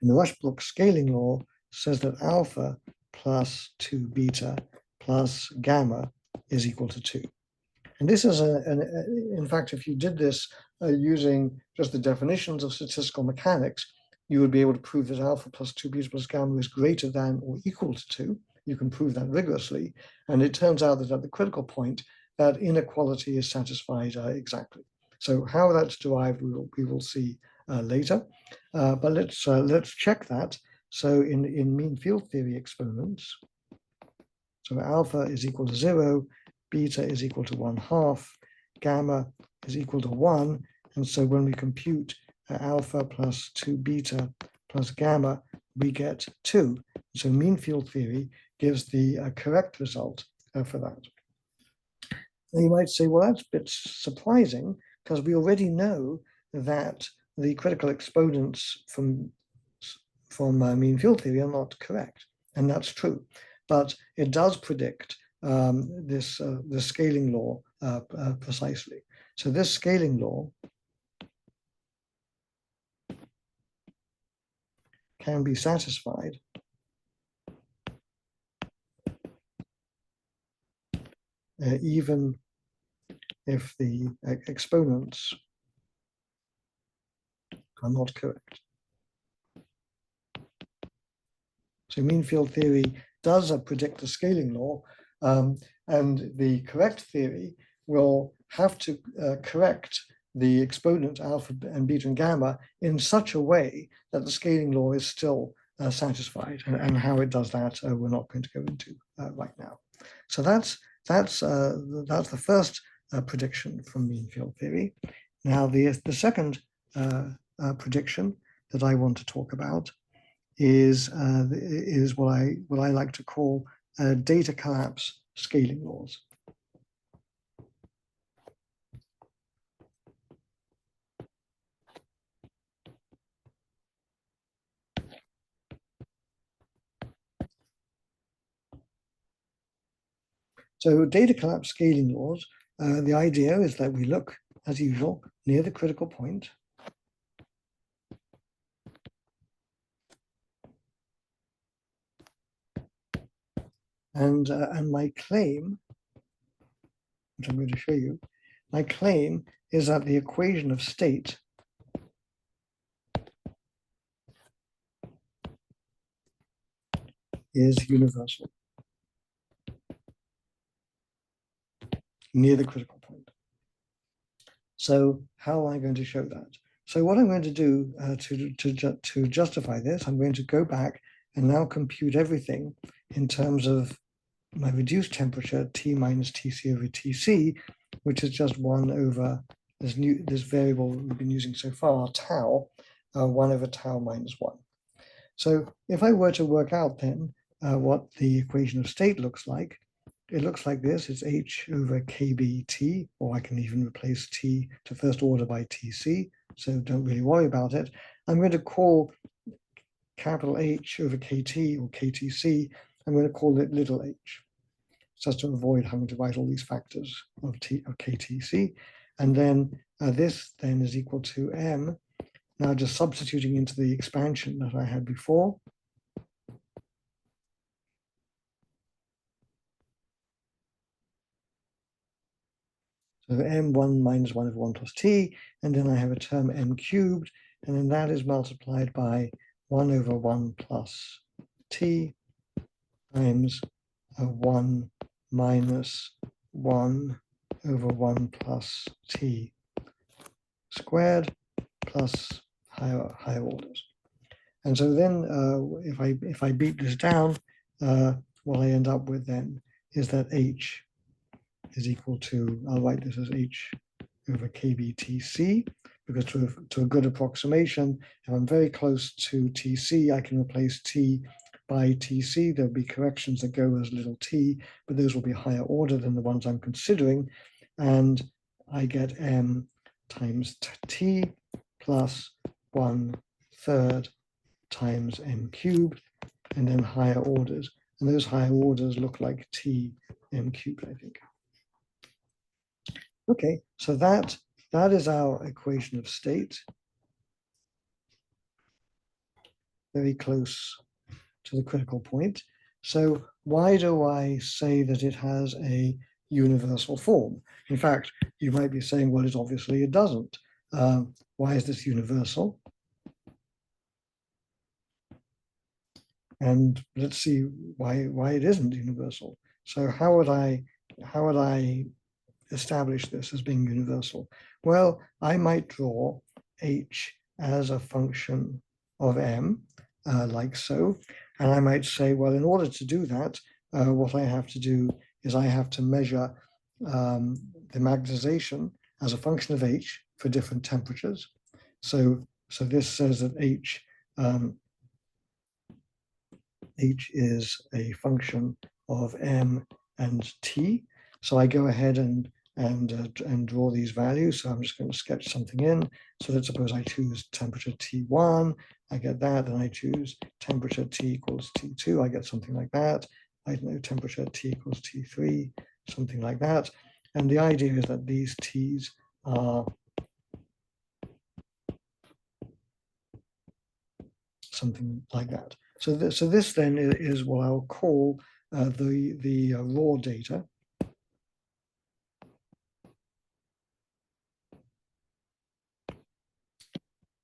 And the Rushbrook scaling law says that alpha plus 2 beta plus gamma is equal to 2. And this is, in fact, if you did this using just the definitions of statistical mechanics, you would be able to prove that alpha plus 2 beta plus gamma is greater than or equal to 2. You can prove that rigorously. And it turns out that at the critical point, that inequality is satisfied exactly. So how that's derived, we will see later. But let's check that. So in mean field theory exponents, so alpha is equal to 0, beta is equal to 1/2, gamma is equal to 1. And so when we compute alpha plus 2 beta plus gamma, we get 2. So mean field theory gives the correct result for that. Now you might say, well, that's a bit surprising because we already know that the critical exponents from mean field theory are not correct, and that's true. But it does predict the scaling law precisely. So this scaling law can be satisfied even if the exponents are not correct. So mean field theory does predict the scaling law, and the correct theory will have to correct the exponent alpha and beta and gamma in such a way that the scaling law is still satisfied. And how it does that, we're not going to go into right now. So that's the first prediction from mean field theory. Now the second prediction that I want to talk about is what I like to call data collapse scaling laws. So data collapse scaling laws, the idea is that we look, as usual, near the critical point. And my claim, which I'm going to show you, my claim is that the equation of state is universal near the critical point. So how am I going to show that? So what I'm going to do to justify this, I'm going to go back and now compute everything in terms of my reduced temperature, T minus Tc over Tc, which is just 1 over this variable we've been using so far, tau, 1 over tau minus 1. So if I were to work out then what the equation of state looks like, it looks like this. It's h over kbt, or I can even replace t to first order by tc, so don't really worry about it. I'm going to call capital H over kt or ktc, I'm going to call it little h, just to avoid having to write all these factors of ktc. And then this then is equal to m. Now just substituting into the expansion that I had before. So m1 minus 1 over 1 plus t, and then I have a term m cubed, and then that is multiplied by 1 over 1 plus t times 1 minus 1 over 1 plus t squared plus higher orders. And so then if I beat this down, what I end up with then is that h is equal to, I'll write this as h over kbtc, because to a good approximation, if I'm very close to tc, I can replace t by tc. There'll be corrections that go as little t, but those will be higher order than the ones I'm considering. And I get m times t plus 1/3 times m cubed, and then higher orders. And those higher orders look like t m cubed, I think. Okay, so that is our equation of state, very close to the critical point. So why do I say that it has a universal form? In fact, you might be saying, well, it doesn't. Why is this universal? And let's see why it isn't universal. So how would I establish this as being universal? Well, I might draw H as a function of M, like so. And I might say, well, in order to do that, what I have to do is I have to measure the magnetization as a function of H for different temperatures. So this says that H is a function of M and T. So I go ahead and draw these values. So I'm just going to sketch something in. So let's suppose I choose temperature T1, I get that, and I choose temperature T equals T2, I get something like that. I know temperature T equals T3, something like that. And the idea is that these T's are something like that. So this then is what I'll call the raw data.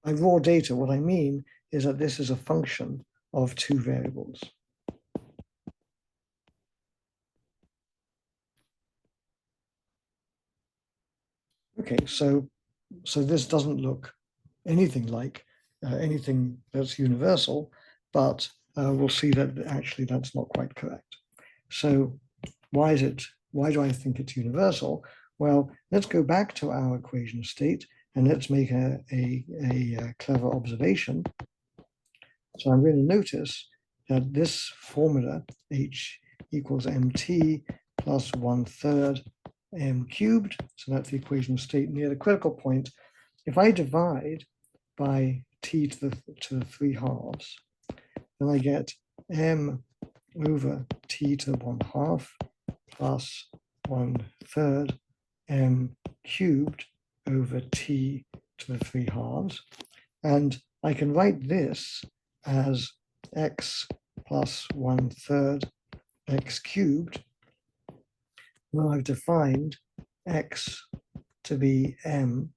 By raw data, what I mean is that this is a function of two variables. Okay, so this doesn't look anything like anything that's universal, but we'll see that actually that's not quite correct. So why do I think it's universal? Well, let's go back to our equation state and let's make a clever observation. So I'm going to notice that this formula, H equals mt plus 1/3 m cubed, so that's the equation of state near the critical point. If I divide by t to the 3/2, then I get m over t to the 1/2 plus 1/3 m cubed over t to the 3/2. And I can write this as x plus 1/3 x cubed. Well, I've defined x to be m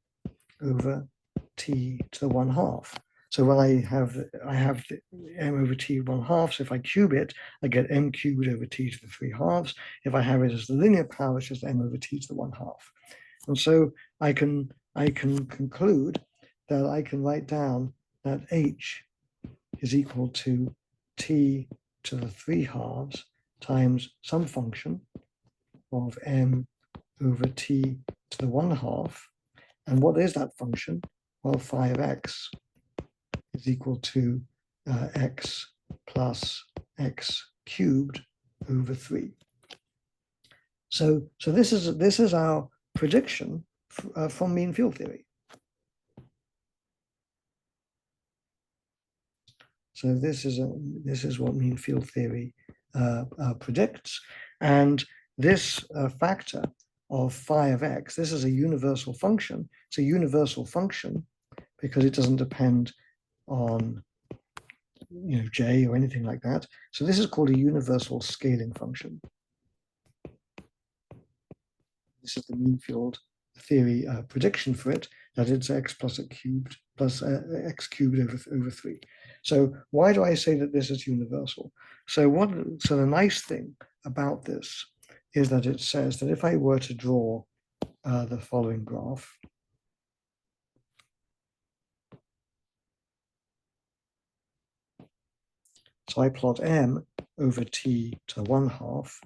over t to the 1/2. So when I have the m over t 1/2, so if I cube it, I get m cubed over t to the 3/2. If I have it as the linear power, it's just m over t to the 1/2. And so I can conclude that I can write down that h is equal to t to the 3/2 times some function of m over t to the 1/2. And what is that function? Well, phi of x is equal to x plus x cubed over 3. So this is our prediction from mean field theory. So this is what mean field theory predicts, and this factor of phi of x, this is a universal function. It's a universal function because it doesn't depend on j or anything like that. So this is called a universal scaling function. This is the mean field theory prediction for it, that it's x plus x cubed plus x cubed over 3. So why do I say that this is universal? So the nice thing about this is that it says that if I were to draw the following graph, so I plot m over t to the 1/2,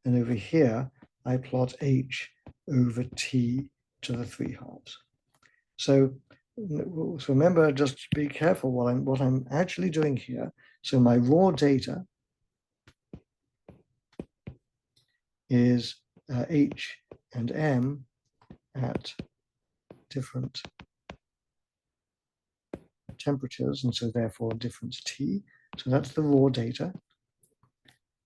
and over here I plot h over t to the 3/2. So remember, just be careful what I'm actually doing here. So my raw data is h and m at different temperatures, and so therefore different t. So that's the raw data.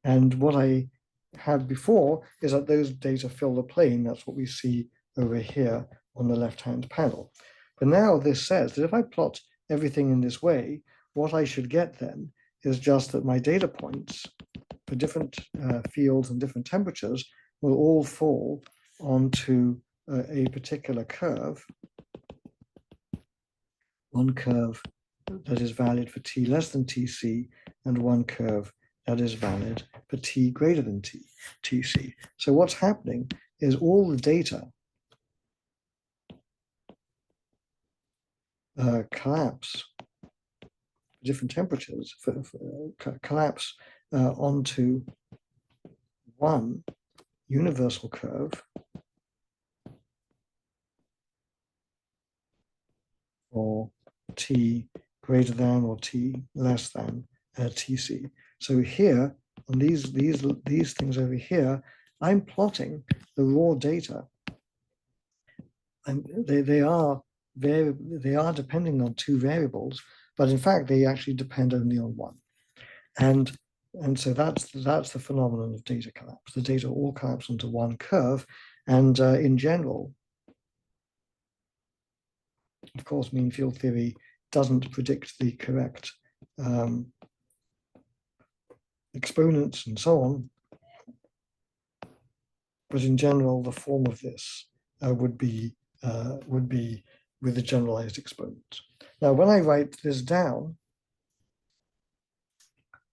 And what I had before is that those data fill the plane. That's what we see over here on the left-hand panel. But now this says that if I plot everything in this way, what I should get then is just that my data points for different fields and different temperatures will all fall onto a particular curve, one curve that is valid for t less than tc, and one curve that is valid for t greater than tc. So what's happening is all the data collapse different temperatures collapse onto one universal curve for t greater than or t less than Tc. So here on these things over here, I'm plotting the raw data, and they are depending on two variables, but in fact they actually depend only on one. And so that's the phenomenon of data collapse. The data all collapse onto one curve, and in general, of course, mean field theory doesn't predict the correct exponents and so on. But in general, the form of this would be with a generalized exponent. Now, when I write this down,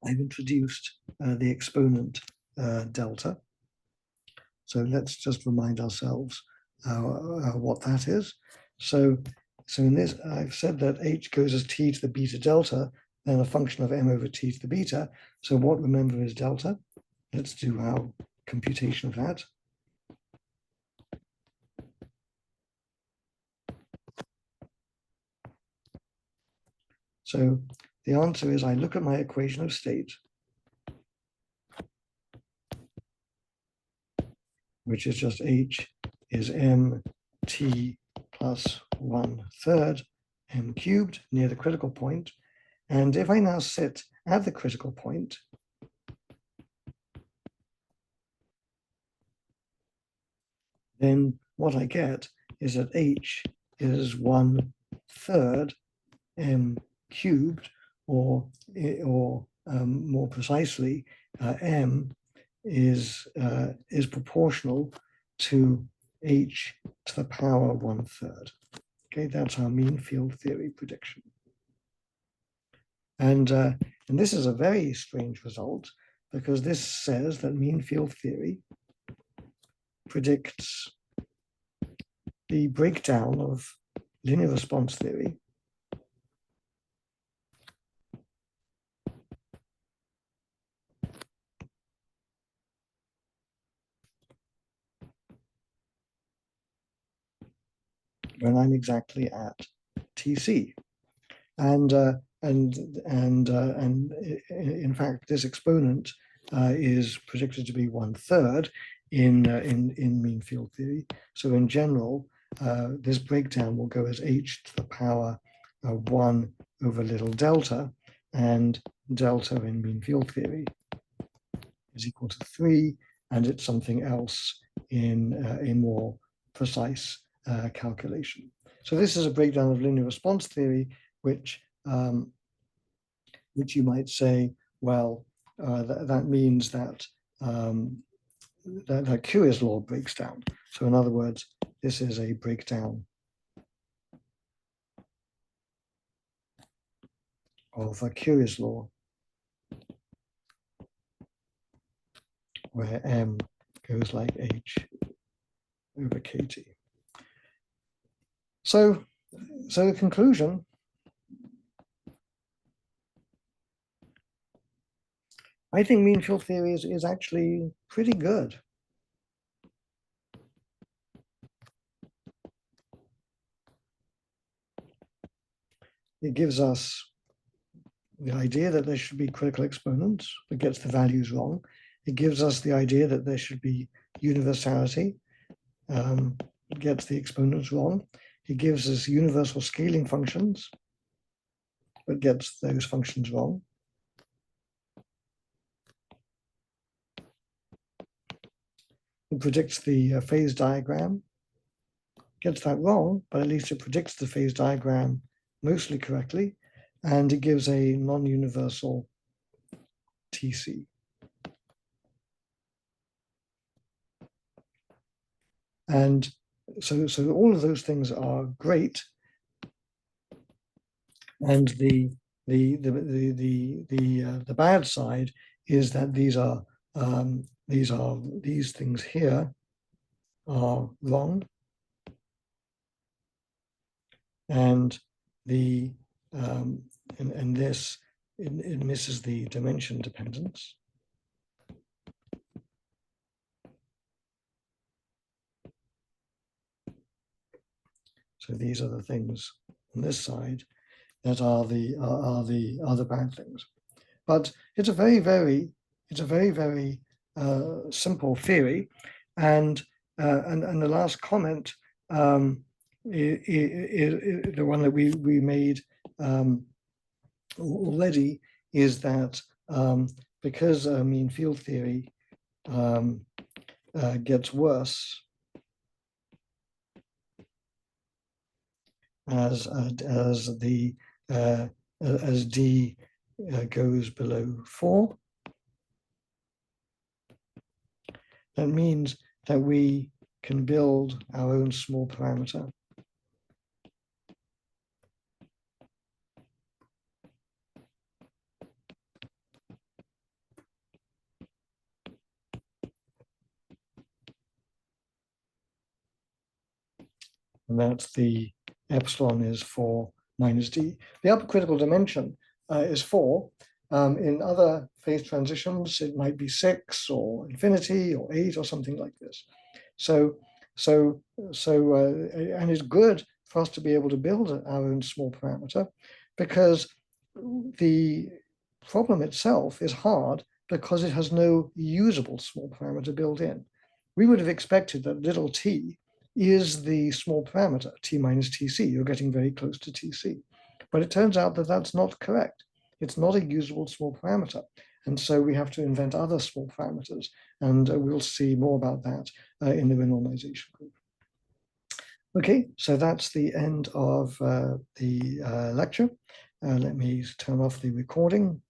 I've introduced the exponent delta. So let's just remind ourselves what that is. So in this, I've said that h goes as t to the beta delta, then a function of m over t to the beta. So what, remember, is delta? Let's do our computation of that. So the answer is, I look at my equation of state, which is just h is mt plus 1/3 m cubed near the critical point. And if I now sit at the critical point, then what I get is that h is 1/3 m cubed, or more precisely, m is proportional to h to the power 1/3. Okay, that's our mean field theory prediction. And this is a very strange result, because this says that mean field theory predicts the breakdown of linear response theory when I'm exactly at Tc. And in fact, this exponent is predicted to be 1/3 in mean field theory. So in general, this breakdown will go as h to the power 1 over little delta, and delta in mean field theory is equal to 3, and it's something else in a more precise calculation. So this is a breakdown of linear response theory, which you might say, well, that means that that Curie's law breaks down. So in other words, this is a breakdown of Curie's law, where m goes like h over kt. So the conclusion, I think mean field theory is actually pretty good. It gives us the idea that there should be critical exponents, but gets the values wrong. It gives us the idea that there should be universality, gets the exponents wrong. It gives us universal scaling functions, but gets those functions wrong. It predicts the phase diagram, gets that wrong, but at least it predicts the phase diagram mostly correctly, and it gives a non-universal Tc. And so all of those things are great, and the bad side is that these things here are wrong, and the and this it misses the dimension dependence. So these are the things on this side that are the bad things. But it's a very simple theory, and the last comment is the one that we made already, is that because mean field theory gets worse as d goes below 4. That means that we can build our own small parameter. And that's the epsilon is 4 minus d. The upper critical dimension is 4. In other phase transitions, it might be 6 or infinity or 8 or something like this. And it's good for us to be able to build our own small parameter, because the problem itself is hard because it has no usable small parameter built in. We would have expected that little t is the small parameter, t minus tc. You're getting very close to tc. But it turns out that that's not correct. It's not a usable small parameter. And so we have to invent other small parameters. And we'll see more about that in the renormalization group. Okay, so that's the end of the lecture. Let me turn off the recording.